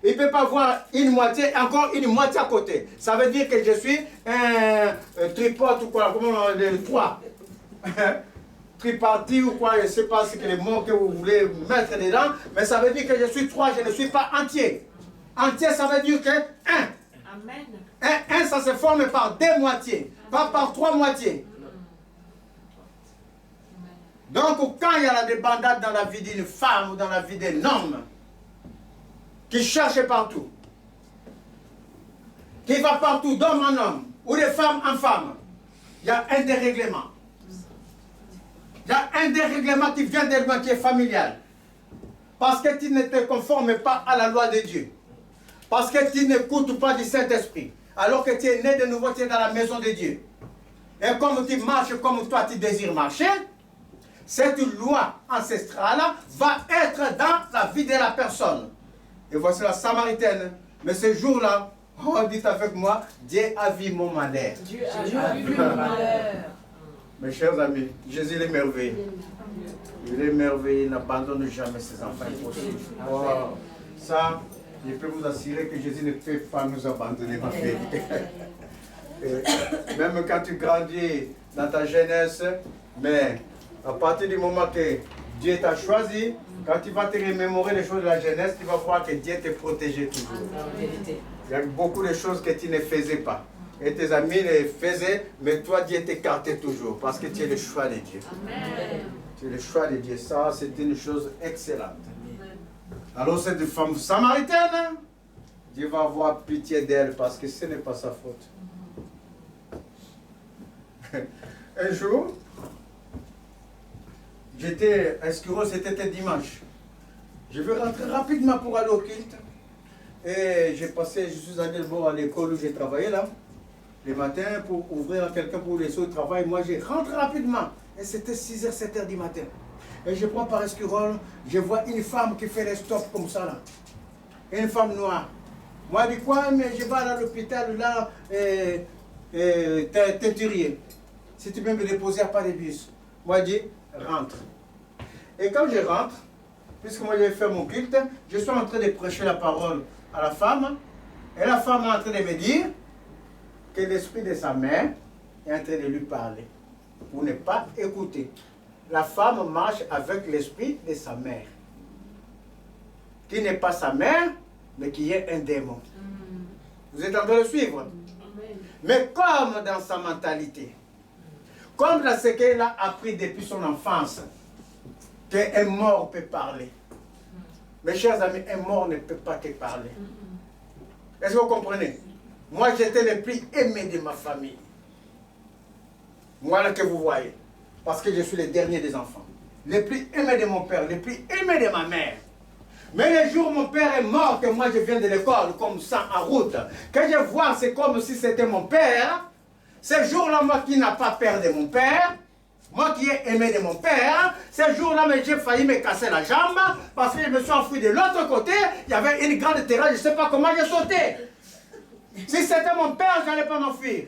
Il ne peut pas avoir une moitié et encore une moitié à côté. Ça veut dire que je suis un tripote ou quoi, comment le trois. Tripartie ou quoi, je ne sais pas ce que les mots que vous voulez mettre dedans, mais ça veut dire que je suis trois, je ne suis pas entier. Entier, ça veut dire que un. Amen. Un, ça se forme par deux moitiés, pas par trois moitiés. Donc, quand il y a la débandade dans la vie d'une femme ou dans la vie d'un homme, qui cherche partout, qui va partout d'homme en homme, ou de femme en femme, il y a un dérèglement. Il y a un dérèglement qui vient de loin, qui est familial. Parce que tu ne te conformes pas à la loi de Dieu. Parce que tu n'écoutes pas du Saint-Esprit. Alors que tu es né de nouveau, tu es dans la maison de Dieu. Et comme tu marches comme toi tu désires marcher, cette loi ancestrale va être dans la vie de la personne. Et voici la Samaritaine. Mais ce jour-là, oh, dites avec moi, Dieu a vu mon malheur. Dieu a vu mon malheur. Mes chers amis, Jésus est merveilleux. Il est merveilleux, il n'abandonne jamais ses enfants impossibles. Wow. Ça, je peux vous assurer que Jésus ne peut pas nous abandonner, ma fille. Même quand tu grandis dans ta jeunesse, mais à partir du moment que Dieu t'a choisi, quand tu vas te remémorer les choses de la jeunesse, tu vas voir que Dieu te protégeait toujours. Il y a beaucoup de choses que tu ne faisais pas. Et tes amis les faisaient, mais toi Dieu t'écartait toujours, parce que tu es le choix de Dieu. Amen. C'est le choix de Dieu. Ça, c'est une chose excellente. Alors, cette femme samaritaine, Dieu va avoir pitié d'elle parce que ce n'est pas sa faute. Un jour, j'étais à Esquiro, c'était un dimanche. Je vais rentrer rapidement pour aller au culte. Et je suis allé à l'école où j'ai travaillé là, le matin, pour ouvrir à quelqu'un pour laisser au travail. Moi, je rentre rapidement. Et c'était 6h, 7h du matin. Et je prends par Esquirol, je vois une femme qui fait les stops comme ça là. Une femme noire. Moi, je dis quoi, mais je vais à l'hôpital là, teinturier. Si tu peux me déposer à pas de bus. Moi, je dis, rentre. Et quand je rentre, puisque moi j'ai fait mon culte, je suis en train de prêcher la parole à la femme. Et la femme est en train de me dire que l'esprit de sa mère est en train de lui parler. Pour ne pas écouter. La femme marche avec l'esprit de sa mère. Qui n'est pas sa mère, mais qui est un démon. Vous êtes en train de suivre? Mais comme dans sa mentalité, comme dans ce qu'elle a appris depuis son enfance, qu'un mort peut parler. Mes chers amis, un mort ne peut pas te parler. Est-ce que vous comprenez? Moi, j'étais le plus aimé de ma famille. Voilà que vous voyez. Parce que je suis le dernier des enfants. Le plus aimé de mon père, le plus aimé de ma mère. Mais le jour où mon père est mort, que moi je viens de l'école, comme ça en route, que je vois, c'est comme si c'était mon père. Ce jour-là, moi qui n'ai pas peur de mon père, moi qui ai aimé de mon père, ce jour-là, j'ai failli me casser la jambe, parce que je me suis enfui de l'autre côté, il y avait une grande terrasse, je ne sais pas comment j'ai sauté. Si c'était mon père, je n'allais pas m'enfuir.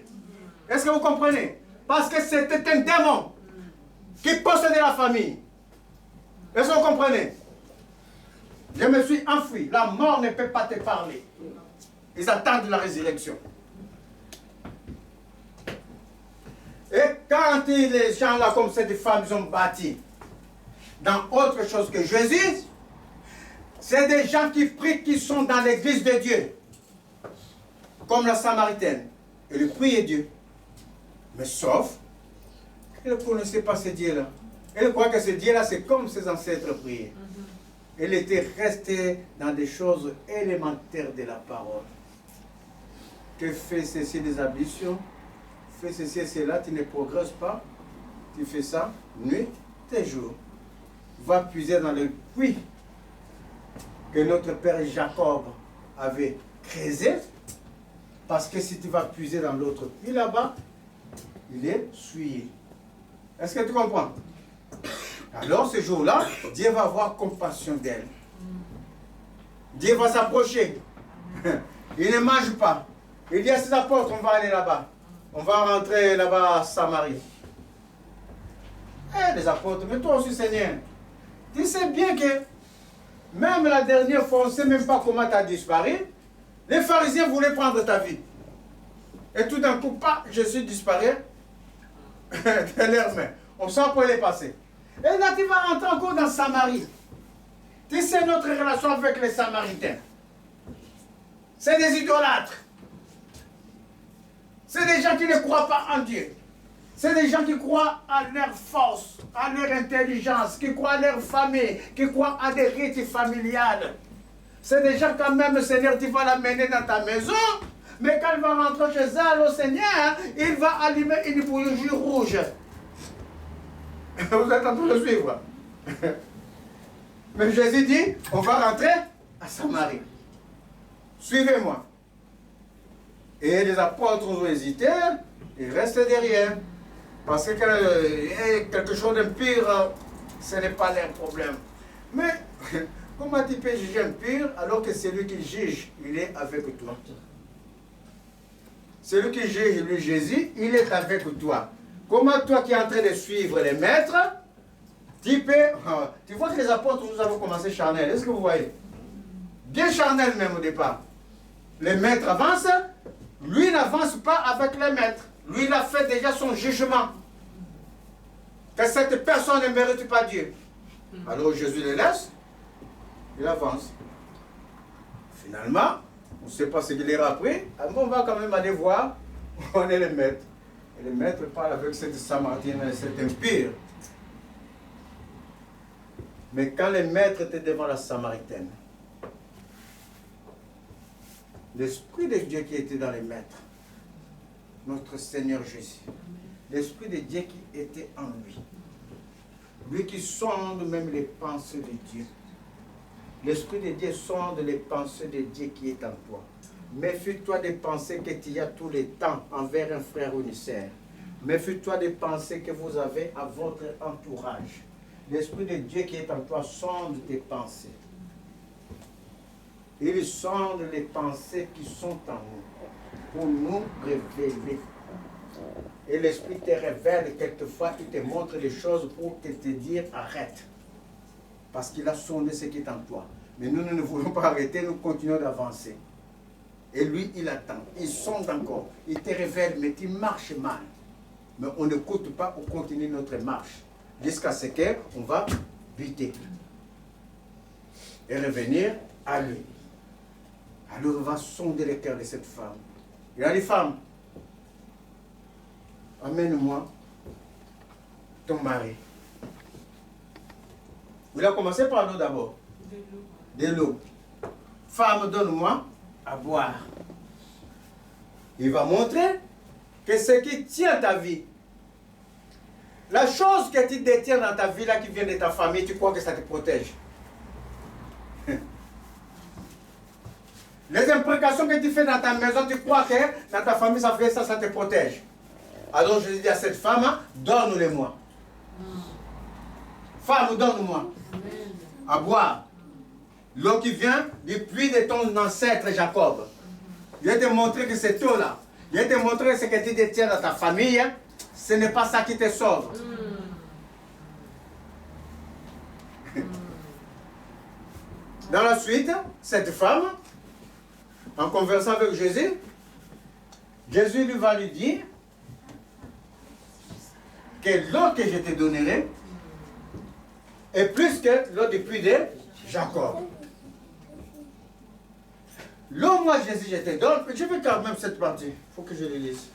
Est-ce que vous comprenez? Parce que c'était un démon qui possédait la famille. Est-ce que vous comprenez? Je me suis enfui. La mort ne peut pas te parler. Ils attendent la résurrection. Et quand les gens là, comme cette femme, ils ont bâti dans autre chose que Jésus, c'est des gens qui prient, qui sont dans l'église de Dieu. Comme la Samaritaine. Elle priait Dieu. Mais sauf, elle ne connaissait pas ce Dieu-là. Elle croit que ce Dieu-là, c'est comme ses ancêtres priaient. Elle était restée dans des choses élémentaires de la parole. Que fait ceci des ablutions, fais ceci et cela, tu ne progresses pas. Tu fais ça nuit et jour. Va puiser dans le puits que notre père Jacob avait creusé. Parce que si tu vas puiser dans l'autre puits là-bas, il est souillé. Est-ce que tu comprends? Alors ce jour-là, Dieu va avoir compassion d'elle. Dieu va s'approcher. Il ne mange pas. Il dit à ses apôtres, on va aller là-bas. On va rentrer là-bas à Samarie. Eh, les apôtres, mais toi aussi Seigneur, tu sais bien que même la dernière fois, on ne sait même pas comment tu as disparu. Les pharisiens voulaient prendre ta vie. Et tout d'un coup, pas, Jésus disparaît de leurs mains. On sent pour les passer. Et là, tu vas rentrer encore dans Samarie. Tu sais notre relation avec les Samaritains. C'est des idolâtres. C'est des gens qui ne croient pas en Dieu. C'est des gens qui croient à leur force, à leur intelligence, qui croient à leur famille, qui croient à des rites familiales. C'est des gens quand même, Seigneur, tu vas l'amener dans ta maison, mais quand il va rentrer chez elle, au Seigneur, il va allumer une bougie rouge. Vous êtes en train de suivre. Mais Jésus dit, on va rentrer à Samarie. Suivez-moi. Et les apôtres ont hésité, ils restent derrière. Parce que quelque chose d'impur, ce n'est pas leur problème. Mais comment tu peux juger impur alors que celui qui juge, il est avec toi? Celui qui juge, lui, Jésus, il est avec toi. Comment toi qui es en train de suivre les maîtres, tu peux... Tu vois que les apôtres, nous avons commencé charnel. Est-ce que vous voyez? Bien charnel même au départ. Les maîtres avancent, lui n'avance pas avec les maîtres. Lui, il a fait déjà son jugement. Que cette personne ne mérite pas Dieu. Alors Jésus le laisse, il avance. Finalement, on ne sait pas ce qu'il leur a appris. On va quand même aller voir où on est le maître. Et le maître parle avec cette Samaritaine, cette impure. Mais quand le maître était devant la Samaritaine, l'Esprit de Dieu qui était dans les maîtres, notre Seigneur Jésus, l'Esprit de Dieu qui était en lui, lui qui sonde même les pensées de Dieu. L'Esprit de Dieu sonde les pensées de Dieu qui est en toi. Méfie-toi des pensées que tu as tout le temps envers un frère ou une sœur. Méfie-toi des pensées que vous avez à votre entourage. L'Esprit de Dieu qui est en toi sonde tes pensées. Il sonde les pensées qui sont en nous pour nous révéler. Et l'Esprit te révèle quelquefois, il te montre les choses pour te dire arrête. Parce qu'il a sondé ce qui est en toi. Mais nous ne voulons pas arrêter, nous continuons d'avancer. Et lui, il attend, il sonde encore, il te révèle, mais tu marches mal. Mais on n'écoute pas, on continue notre marche. Jusqu'à ce qu'on va buter. Et revenir à lui. Alors on va sonder le cœur de cette femme. Il a dit, femme, amène-moi ton mari. Il a commencé par l'eau d'abord. De l'eau. Femme, donne-moi à boire. Il va montrer que ce qui tient ta vie, la chose que tu détiens dans ta vie, là, qui vient de ta famille, tu crois que ça te protège. Les imprécations que tu fais dans ta maison, tu crois que dans ta famille, ça fait ça, ça te protège. Alors je dis à cette femme, donne-le-moi. Femme, donne-moi à boire. L'eau qui vient du puits de ton ancêtre Jacob. Je vais te montrer que cette eau-là, je vais te montrer ce que tu détiens dans ta famille, ce n'est pas ça qui te sauve. Dans la suite, cette femme, en conversant avec Jésus, Jésus lui va lui dire que l'eau que je te donnerai est plus que l'eau du puits de Jacob. L'eau, moi, Jésus, je te donne. Je veux quand même cette partie. Il faut que je le lise.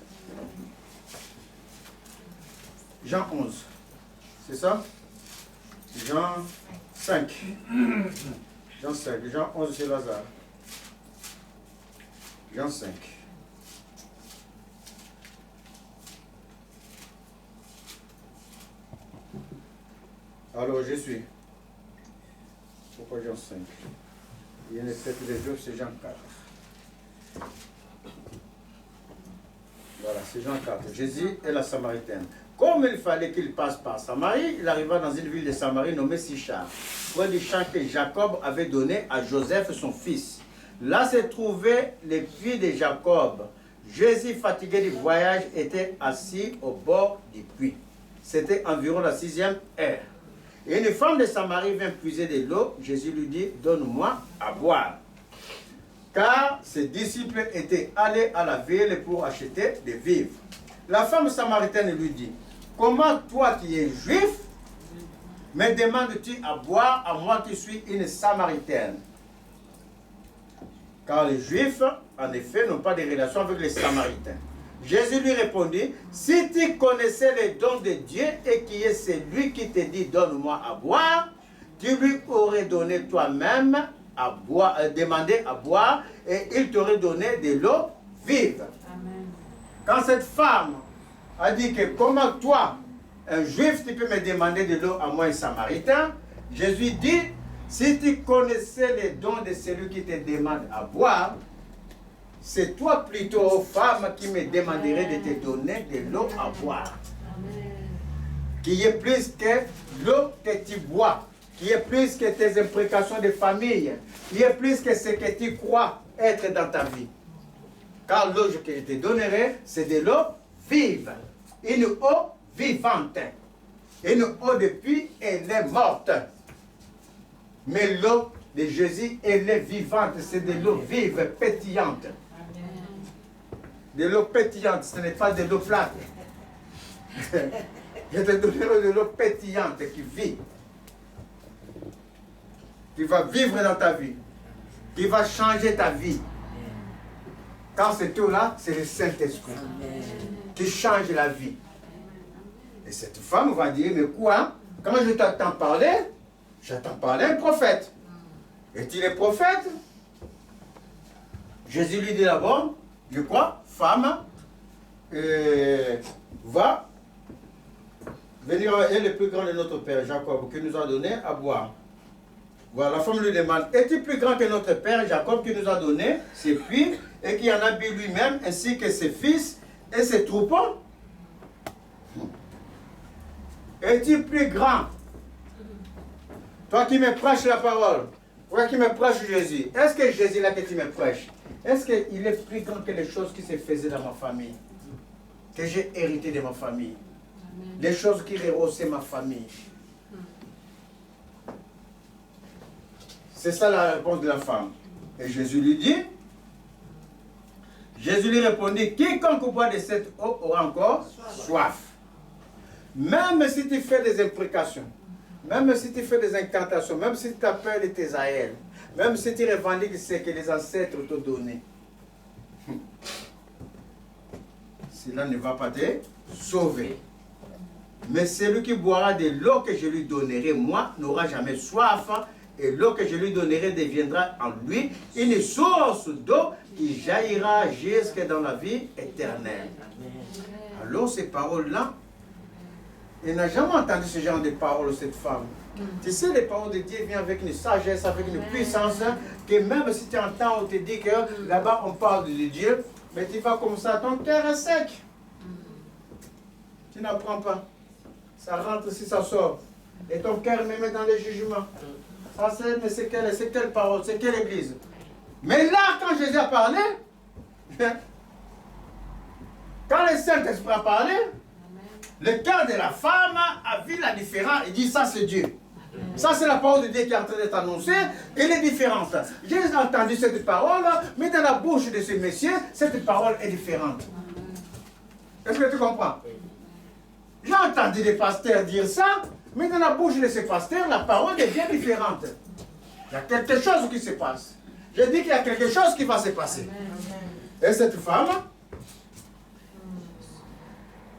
Jean 11. C'est ça? Jean 5. Jean 5. Jean 11, c'est Lazare. Jean 5. Alors, je suis. Pourquoi Jean 5? Il y a une fête de Dieu, c'est Jean 4. Voilà, c'est Jean 4. Jésus et la Samaritaine. Comme il fallait qu'il passe par Samarie, il arriva dans une ville de Samarie nommée Sichar, près du champ que Jacob avait donné à Joseph, son fils. Là se trouvait le puits de Jacob. Jésus, fatigué du voyage, était assis au bord du puits. C'était environ la 6e heure. Et une femme de Samarie vint puiser de l'eau. Jésus lui dit, donne-moi à boire. Car ses disciples étaient allés à la ville pour acheter des vivres. La femme samaritaine lui dit, comment toi qui es juif, me demandes-tu à boire à moi qui suis une samaritaine? Car les juifs, en effet, n'ont pas de relation avec les samaritains. Jésus lui répondit, si tu connaissais les dons de Dieu et qui est celui qui te dit donne-moi à boire, tu lui aurais donné toi-même à boire, demandé à boire et il t'aurait donné de l'eau vive. Amen. Quand cette femme a dit que comment toi, un juif, tu peux me demander de l'eau à moi, un samaritain, Jésus dit, si tu connaissais les dons de celui qui te demande à boire, c'est toi plutôt, femme, qui me demanderait de te donner de l'eau à boire. Amen. Qui est plus que l'eau que tu bois, qui est plus que tes imprécations de famille, qui est plus que ce que tu crois être dans ta vie. Car l'eau que je te donnerai, c'est de l'eau vive, une eau vivante. Une eau de puits, elle est morte. Mais l'eau de Jésus, elle est vivante, c'est de l'eau vive, pétillante. De l'eau pétillante, ce n'est pas de l'eau plate. Je te donnerai de l'eau pétillante qui vit. Qui va vivre dans ta vie. Qui va changer ta vie. Quand cette eau-là, c'est le Saint-Esprit qui change la vie. Et cette femme va dire, mais quoi? Quand je t'entends parler, J'entends parler un prophète. Est-il un prophète? Jésus lui dit d'abord, je crois, femme, va venir et le plus grand de notre père Jacob, qui nous a donné à boire. Voilà, la femme lui demande, es-tu plus grand que notre père Jacob qui nous a donné ses puits et qui en a bu lui-même, ainsi que ses fils et ses troupeaux? Es-tu plus grand? Toi qui me prêches la parole, toi qui me prêches Jésus, est-ce que Jésus là que tu me prêches, est-ce qu'il est plus grand que les choses qui se faisaient dans ma famille, que j'ai hérité de ma famille, les choses qui rehaussaient ma famille? C'est ça la réponse de la femme. Et Jésus lui dit, Jésus lui répondit, quiconque boit de cette eau aura encore soif. Même si tu fais des imprécations, même si tu fais des incantations, même si tu appelles tes aïeux, même si tu revendiques ce que les ancêtres t'ont donné, cela ne va pas te sauver. Mais celui qui boira de l'eau que je lui donnerai, moi, n'aura jamais soif, et l'eau que je lui donnerai deviendra en lui une source d'eau qui jaillira jusque dans la vie éternelle. Alors ces paroles-là, elle n'a jamais entendu ce genre de paroles, cette femme. Tu sais, les paroles de Dieu viennent avec une sagesse, avec une puissance, que même si tu entends, on te dit que là-bas on parle de Dieu, mais tu vas comme ça, ton cœur est sec. Tu n'apprends pas. Ça rentre si ça sort. Et ton cœur me met dans le jugement. Ça c'est quelle parole, c'est quelle église? Mais là, quand Jésus a parlé, quand le Saint-Esprit a parlé, le cœur de la femme a vu la différence et dit ça c'est Dieu. Ça c'est la parole de Dieu qui est en train d'être annoncée et les différences. J'ai entendu cette parole, mais dans la bouche de ce monsieur, cette parole est différente. Est-ce que tu comprends? J'ai entendu des pasteurs dire ça, mais dans la bouche de ces pasteurs, la parole est bien différente. Il y a quelque chose qui se passe. Je dis qu'il y a quelque chose qui va se passer. Et cette femme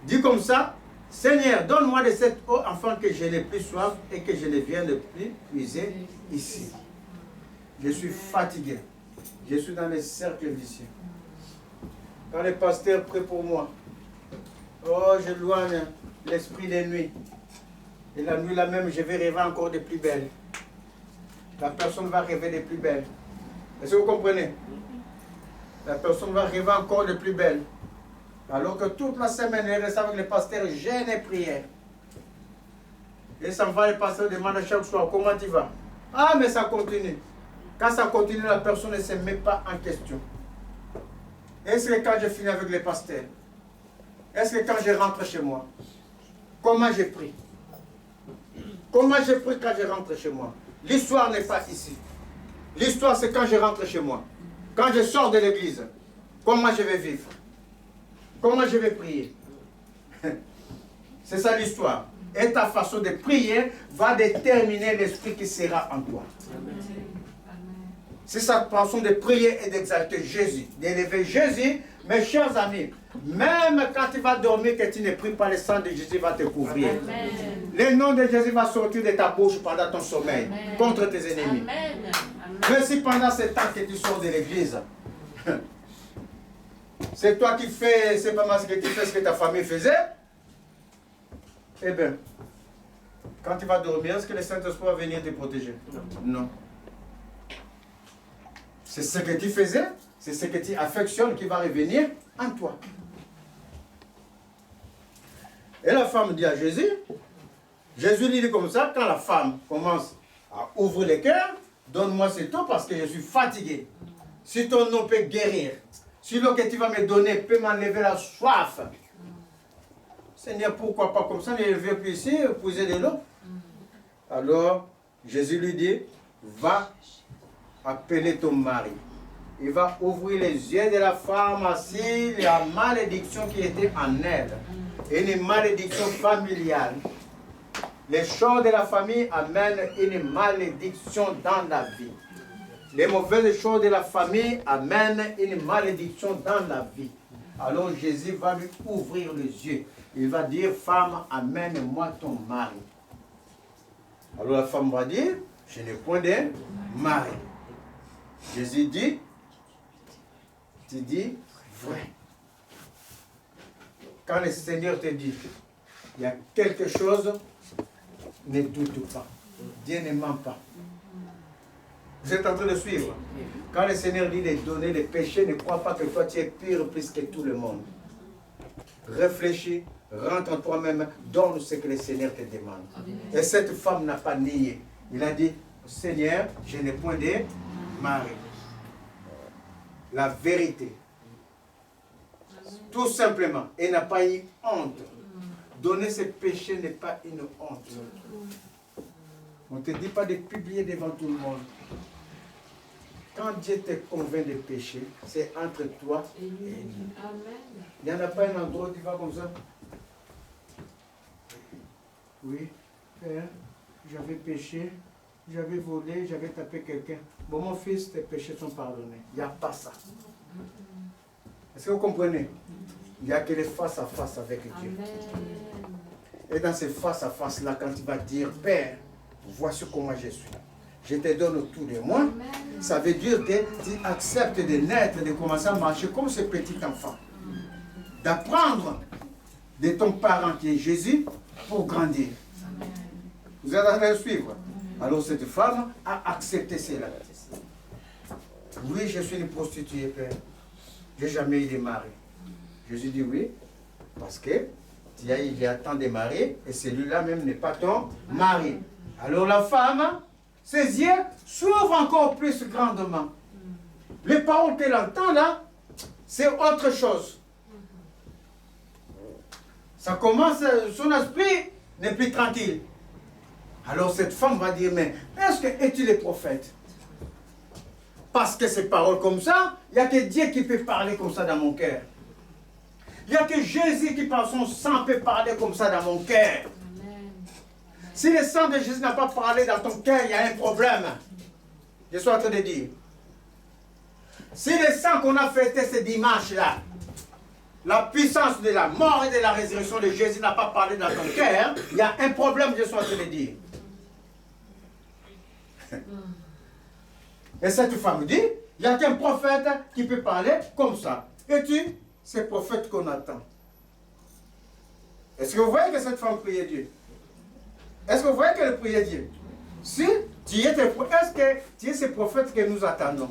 dit comme ça, Seigneur, donne-moi de cette eau afin que je n'ai plus soif et que je ne vienne plus puiser ici. Je suis fatigué. Je suis dans les cercles vicieux. Quand les pasteurs prient pour moi, oh, je loigne l'esprit des nuits. Et la nuit là même, je vais rêver encore de plus belle. La personne va rêver de plus belle. Est-ce que vous comprenez? La personne va rêver encore de plus belle. Alors que toute la semaine, elle reste avec le pasteur, jeûne et prière. Et ça va, le pasteur demande à chaque soir, comment tu vas? Ah, mais ça continue. Quand ça continue, la personne ne se met pas en question. Est-ce que quand je finis avec le pasteur, est-ce que quand je rentre chez moi, comment je prie? Comment je prie quand je rentre chez moi? L'histoire n'est pas ici. L'histoire, c'est quand je rentre chez moi. Quand je sors de l'église, comment je vais vivre? Comment je vais prier? C'est ça l'histoire. Et ta façon de prier va déterminer l'esprit qui sera en toi. C'est sa façon de prier et d'exalter Jésus, d'élever Jésus. Mes chers amis, même quand tu vas dormir, que tu ne pries pas, le sang de Jésus va te couvrir. Amen. Le nom de Jésus va sortir de ta bouche pendant ton sommeil, amen, contre tes ennemis. Amen. Mais si pendant ce temps que tu sors de l'église, c'est toi qui fais, c'est pas mal ce que tu fais, ce que ta famille faisait, eh bien, quand tu vas dormir, est-ce que le Saint-Esprit va venir te protéger? Non. C'est ce que tu faisais, c'est ce que tu affectionnes qui va revenir en toi. Et la femme dit à Jésus, Jésus lui dit comme ça, quand la femme commence à ouvrir le cœur, donne-moi cette eau parce que je suis fatigué. Si ton nom peut guérir, si l'eau que tu vas me donner peut m'enlever la soif, Seigneur, pourquoi pas comme ça, ne viens plus ici, puiser de l'eau. Alors, Jésus lui dit, va appeler ton mari. Il va ouvrir les yeux de la femme assise, la malédiction qui était en elle. Une malédiction familiale. Les choses de la famille amènent une malédiction dans la vie. Les mauvaises choses de la famille amènent une malédiction dans la vie. Alors Jésus va lui ouvrir les yeux. Il va dire, femme, amène-moi ton mari. Alors la femme va dire, je n'ai point de mari. Jésus dit, tu dis vrai. Quand le Seigneur te dit, il y a quelque chose, ne doute pas. Dieu ne ment pas. Vous êtes en train de suivre. Quand le Seigneur dit de donner les péchés, ne crois pas que toi tu es pire plus que tout le monde. Réfléchis, rentre en toi-même, donne ce que le Seigneur te demande. Et cette femme n'a pas nié. Il a dit, Seigneur, je n'ai point de mari. La vérité. Tout simplement. Elle n'a pas eu honte. Donner ses péchés n'est pas une honte. On ne te dit pas de publier devant tout le monde. Quand Dieu te convainc de péché, c'est entre toi et lui. Il n'y en a pas un endroit où tu vas comme ça. Oui, Père, j'avais péché, j'avais volé, j'avais tapé quelqu'un. Bon, mon fils, tes péchés sont pardonnés. Il n'y a pas ça. Est-ce que vous comprenez? Il n'y a que les face à face avec Dieu. Et dans ces face à face là, quand tu vas dire, Père, voici comment je suis. Je te donne tout de moi. Ça veut dire que tu acceptes de naître, de commencer à marcher comme ce petit enfant. D'apprendre de ton parent qui est Jésus pour grandir. Vous êtes en train de suivre. Alors cette femme a accepté cela. Oui, je suis une prostituée, Père. Je n'ai jamais eu de mari. Jésus dit oui, parce que il y a tant de maris et celui-là même n'est pas ton mari. Alors la femme, ses yeux s'ouvrent encore plus grandement. Les paroles qu'elle entend là, c'est autre chose. Ça commence, son esprit n'est plus tranquille. Alors cette femme va dire, mais est-ce que es-tu le prophète? Parce que ces paroles comme ça, il n'y a que Dieu qui peut parler comme ça dans mon cœur. Il n'y a que Jésus qui par son sang peut parler comme ça dans mon cœur. Si le sang de Jésus n'a pas parlé dans ton cœur, il y a un problème. Je suis en train de dire. Si le sang qu'on a fêté ce dimanche-là, la puissance de la mort et de la résurrection de Jésus n'a pas parlé dans ton cœur, il y a un problème, je suis en train de dire. Et cette femme dit, il n'y a qu'un prophète qui peut parler comme ça. Et tu, c'est le prophète qu'on attend. Est-ce que vous voyez que cette femme priait Dieu? Est-ce que vous voyez qu'elle priait Dieu? Si tu es, est-ce que tu es ce prophète que nous attendons?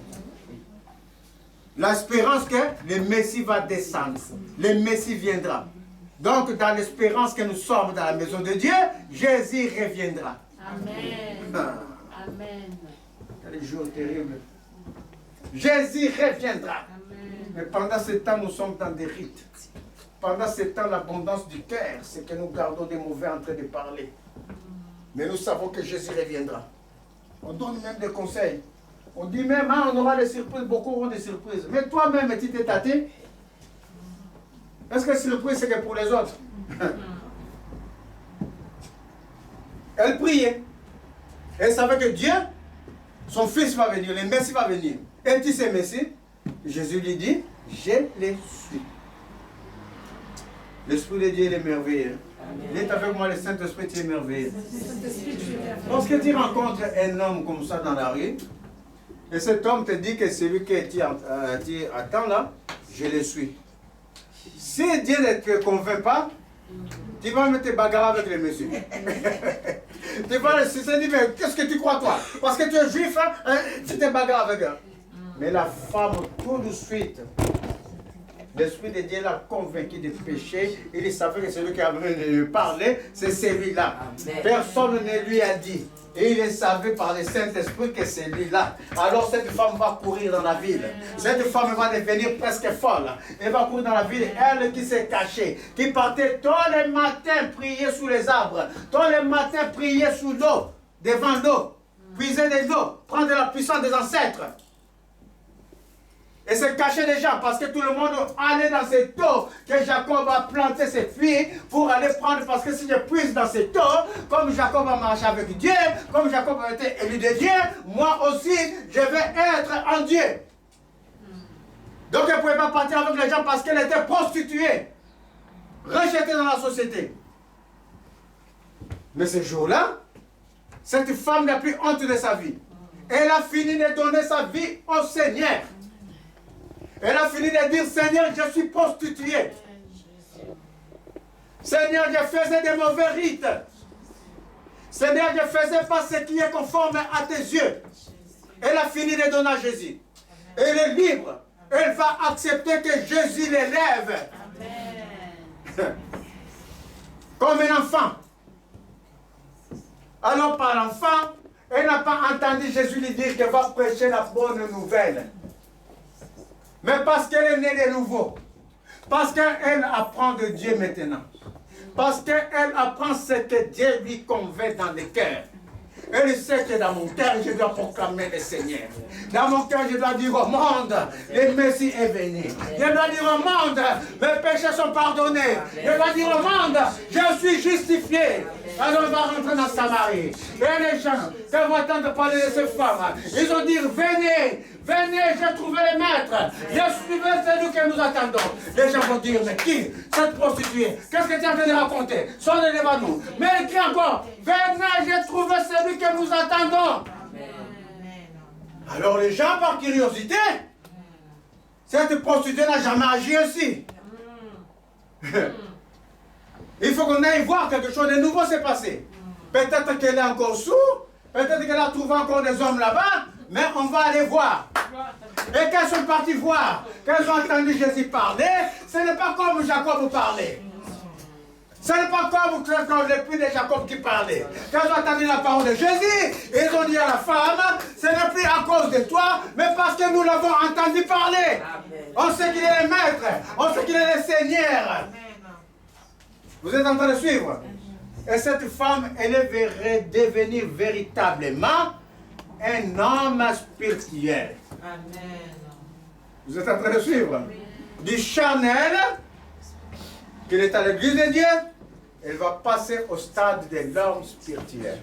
L'espérance que le Messie va descendre. Le Messie viendra. Donc, dans l'espérance que nous sommes dans la maison de Dieu, Jésus reviendra. Amen. Amen. Quel jour terrible. Jésus reviendra. Amen. Mais pendant ce temps, nous sommes dans des rites. Pendant ce temps, l'abondance du cœur, c'est que nous gardons des mauvais en train de parler. Mais nous savons que Jésus reviendra. On donne même des conseils. On dit même, hein, on aura des surprises, beaucoup auront des surprises. Mais toi-même, tu t'es tâté. Est-ce que surprise, c'est que pour les autres? Elle priait. Elle savait que Dieu, son fils va venir, le Messie va venir. Et tu sais, Messie, Jésus lui dit, je le suis. L'Esprit de Dieu, il est merveilleux. Il est avec moi, le Saint-Esprit, il est merveilleux. Lorsque tu rencontres un homme comme ça dans la rue, et cet homme te dit que celui que tu attends là, je le suis. Si Dieu ne te convainc pas, tu vas me te bagarrer avec le monsieur. Tu vas se dire, mais qu'est-ce que tu crois toi? Parce que tu es juif, hein, tu te bagarres avec eux. Mais la femme, tout de suite, l'Esprit de Dieu l'a convaincu de péché. Il savait que celui qui avait de lui parler, c'est celui-là. Personne ne lui a dit. Et il savait par le Saint-Esprit que c'est lui-là. Alors cette femme va courir dans la ville. Cette femme va devenir presque folle. Elle va courir dans la ville. Elle qui s'est cachée, qui partait tous les matins prier sous les arbres. Tous les matins prier sous l'eau, devant l'eau. Puiser de l'eau, prendre la puissance des ancêtres. Et se cacher des gens parce que tout le monde allait dans cette eau que Jacob a planté ses filles pour aller prendre. Parce que si je puise dans cette eau, comme Jacob a marché avec Dieu, comme Jacob a été élu de Dieu, moi aussi je vais être en Dieu. Donc elle ne pouvait pas partir avec les gens parce qu'elle était prostituée, rejetée dans la société. Mais ce jour-là, Cette femme n'a plus honte de sa vie. Elle a fini de donner sa vie au Seigneur. Elle a fini de dire, Seigneur, je suis prostituée. Seigneur, je faisais des mauvais rites. Seigneur, je ne faisais pas ce qui est conforme à tes yeux. Elle a fini de donner à Jésus. Elle est libre. Elle va accepter que Jésus l'élève. Comme un enfant. Alors par l'enfant, elle n'a pas entendu Jésus lui dire qu'elle va prêcher la bonne nouvelle. Mais parce qu'elle est née de nouveau. Parce qu'elle apprend de Dieu maintenant. Parce qu'elle apprend ce que Dieu lui convainc dans le cœur. Elle sait que dans mon cœur, je dois proclamer le Seigneur. Dans mon cœur, je dois dire au monde, le Messie est venu. Je dois dire au monde, mes péchés sont pardonnés. Je dois dire au monde, je suis justifié. Alors on va rentrer dans Samarie. Et les gens, quand vont entendre parler de ces femmes, ils vont dire, venez, venez, j'ai trouvé le maître. Je suis celui que nous attendons. Les gens vont dire, mais qui? Cette prostituée. Qu'est-ce que tu es en train de raconter? Sonnez devant nous. Mais elle crie encore, venez, j'ai trouvé celui que nous attendons. Alors les gens, par curiosité, cette prostituée n'a jamais agi ainsi. Il faut qu'on aille voir quelque chose de nouveau s'est passé. Peut-être qu'elle est encore sourde, peut-être qu'elle a trouvé encore des hommes là-bas, mais on va aller voir. Et qu'elles sont parties voir, qu'elles ont entendu Jésus parler, ce n'est pas comme Jacob parlait. Ce n'est pas comme l'époux de Jacob qui parlait. Quand ils ont entendu la parole de Jésus, ils ont dit à la femme, ce n'est plus à cause de toi, mais parce que nous l'avons entendu parler. On sait qu'il est le maître, on sait qu'il est le Seigneur. Vous êtes en train de suivre? Et cette femme, elle est devenue véritablement un homme spirituel. Amen. Vous êtes en train de suivre? Du charnel, qu'il est à l'église de Dieu, elle va passer au stade de l'homme spirituel.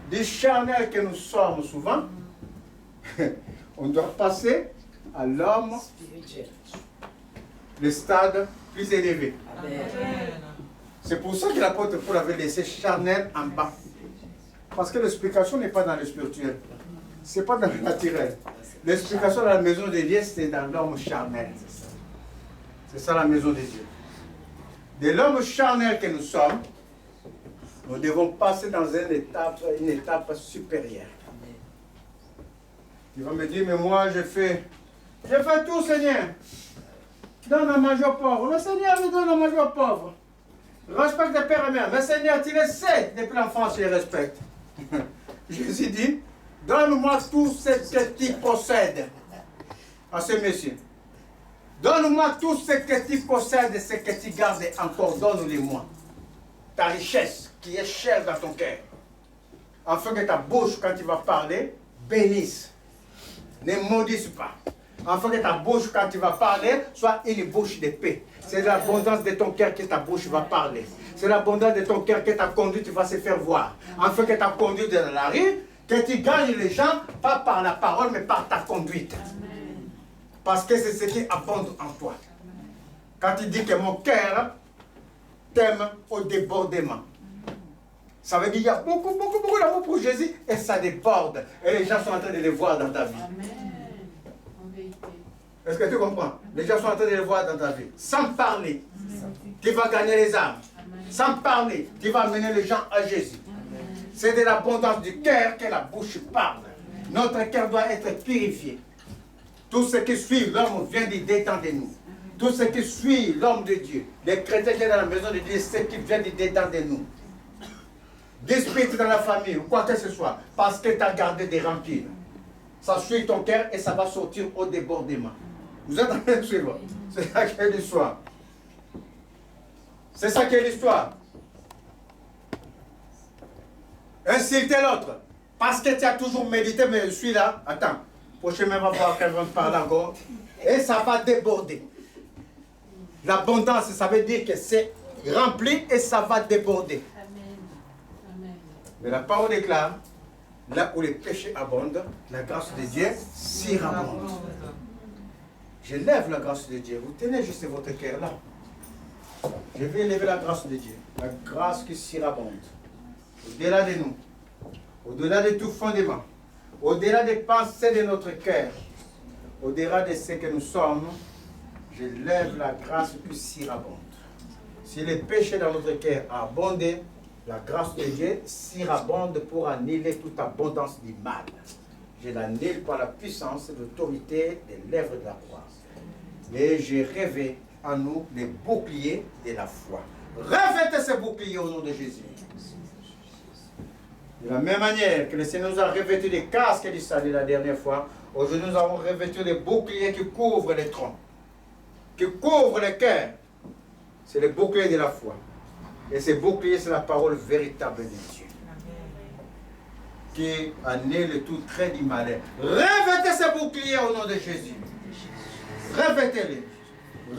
Du charnel que nous sommes souvent, on doit passer à l'homme spirituel. Le stade plus élevé. C'est pour ça que l'apôtre Paul avait laissé charnel en bas. Parce que l'explication n'est pas dans le spirituel. Ce n'est pas dans le naturel. L'explication de la maison de Dieu, c'est dans l'homme charnel. C'est ça la maison de Dieu. De l'homme charnel que nous sommes, nous devons passer dans une étape supérieure. Tu vas me dire, mais moi je fais tout, Seigneur. Donne à manger aux pauvres. Le Seigneur me donne à manger aux pauvres. Respecte les pères et mères. Mais Seigneur, tu le sais, depuis l'enfance, je les respecte. Jésus dit, donne-moi tout ce que tu possèdes. À ce monsieur. Donne-moi tout ce que tu possèdes, ce que tu gardes encore, donne-le-moi. Ta richesse qui est chère dans ton cœur. Afin que ta bouche, quand tu vas parler, bénisse. Ne maudisse pas. Afin que ta bouche, quand tu vas parler, soit une bouche de paix. C'est l'abondance de ton cœur que ta bouche va parler. C'est l'abondance de ton cœur que ta conduite va se faire voir. Afin que ta conduite dans la rue, que tu gagnes les gens, pas par la parole, mais par ta conduite. Parce que c'est ce qui abonde en toi. Quand tu dis que mon cœur t'aime au débordement. Ça veut dire qu'il y a beaucoup d'amour pour Jésus et ça déborde. Et les gens sont en train de le voir dans ta vie. Est-ce que tu comprends? Les gens sont en train de le voir dans ta vie. Sans parler, tu vas gagner les âmes. Sans parler, tu vas amener les gens à Jésus. C'est de l'abondance du cœur que la bouche parle. Notre cœur doit être purifié. Tout ce qui suit l'homme vient du détente de nous. Tout ce qui suit l'homme de Dieu, les chrétiens qui sont dans la maison de Dieu, c'est ce qui vient du détente de nous. Dispute dans la famille, ou quoi que ce soit, parce que tu as gardé des rancunes. Ça suit ton cœur et ça va sortir au débordement. Vous êtes en train de suivre? C'est ça qui est l'histoire. C'est ça qui est l'histoire. Insulter l'autre. Parce que tu as toujours médité, mais je suis là. Attends. Prochainement, on va voir quelqu'un parler encore. Et ça va déborder. L'abondance, ça veut dire que c'est rempli et ça va déborder. Amen. Mais la parole déclare, là où les péchés abondent, la grâce de Dieu surabonde. Je lève la grâce de Dieu. Vous tenez juste votre cœur là. Je vais élever la grâce de Dieu. La grâce qui surabonde. au-delà de nous, au-delà de tout fondement, au-delà des pensées de notre cœur, au-delà de ce que nous sommes, je lève la grâce qui surabonde. Si le péché dans notre cœur a abondé, la grâce de Dieu surabonde pour annuler toute abondance du mal. Je l'annule par la puissance et l'autorité des lèvres de la croix. Et je rêve en nous les boucliers de la foi. Revêtez ces boucliers au nom de Jésus. De la même manière que le Seigneur nous a revêtu des casques du salut la dernière fois, aujourd'hui nous avons revêtu des boucliers qui couvrent les troncs, qui couvrent le cœur. C'est le bouclier de la foi. Et ce bouclier, c'est la parole véritable de Dieu. Qui annule tout trait du malheur. Revêtez ces boucliers au nom de Jésus. Revêtez-les.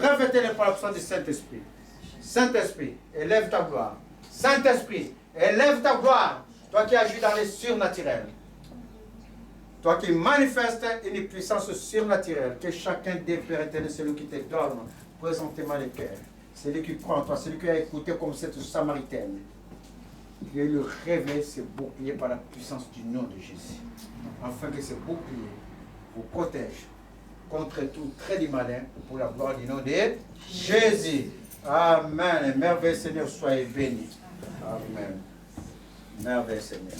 Revêtez-les par la puissance du Saint-Esprit. Saint-Esprit, élève ta gloire. Saint-Esprit, élève ta gloire. Toi qui agis dans les surnaturels. Toi qui manifestes une puissance surnaturelle. Que chacun des Pères éternels, celui qui te donne présentement le cœur. Celui qui croit en toi, celui qui a écouté comme cette Samaritaine. Que lui révèle ce bouclier par la puissance du nom de Jésus. Afin que ce bouclier vous protège contre tout trait du malin pour la gloire du nom de Jésus. Amen. Merveilleux Seigneur, soyez béni. Amen. Merveilleux Seigneur.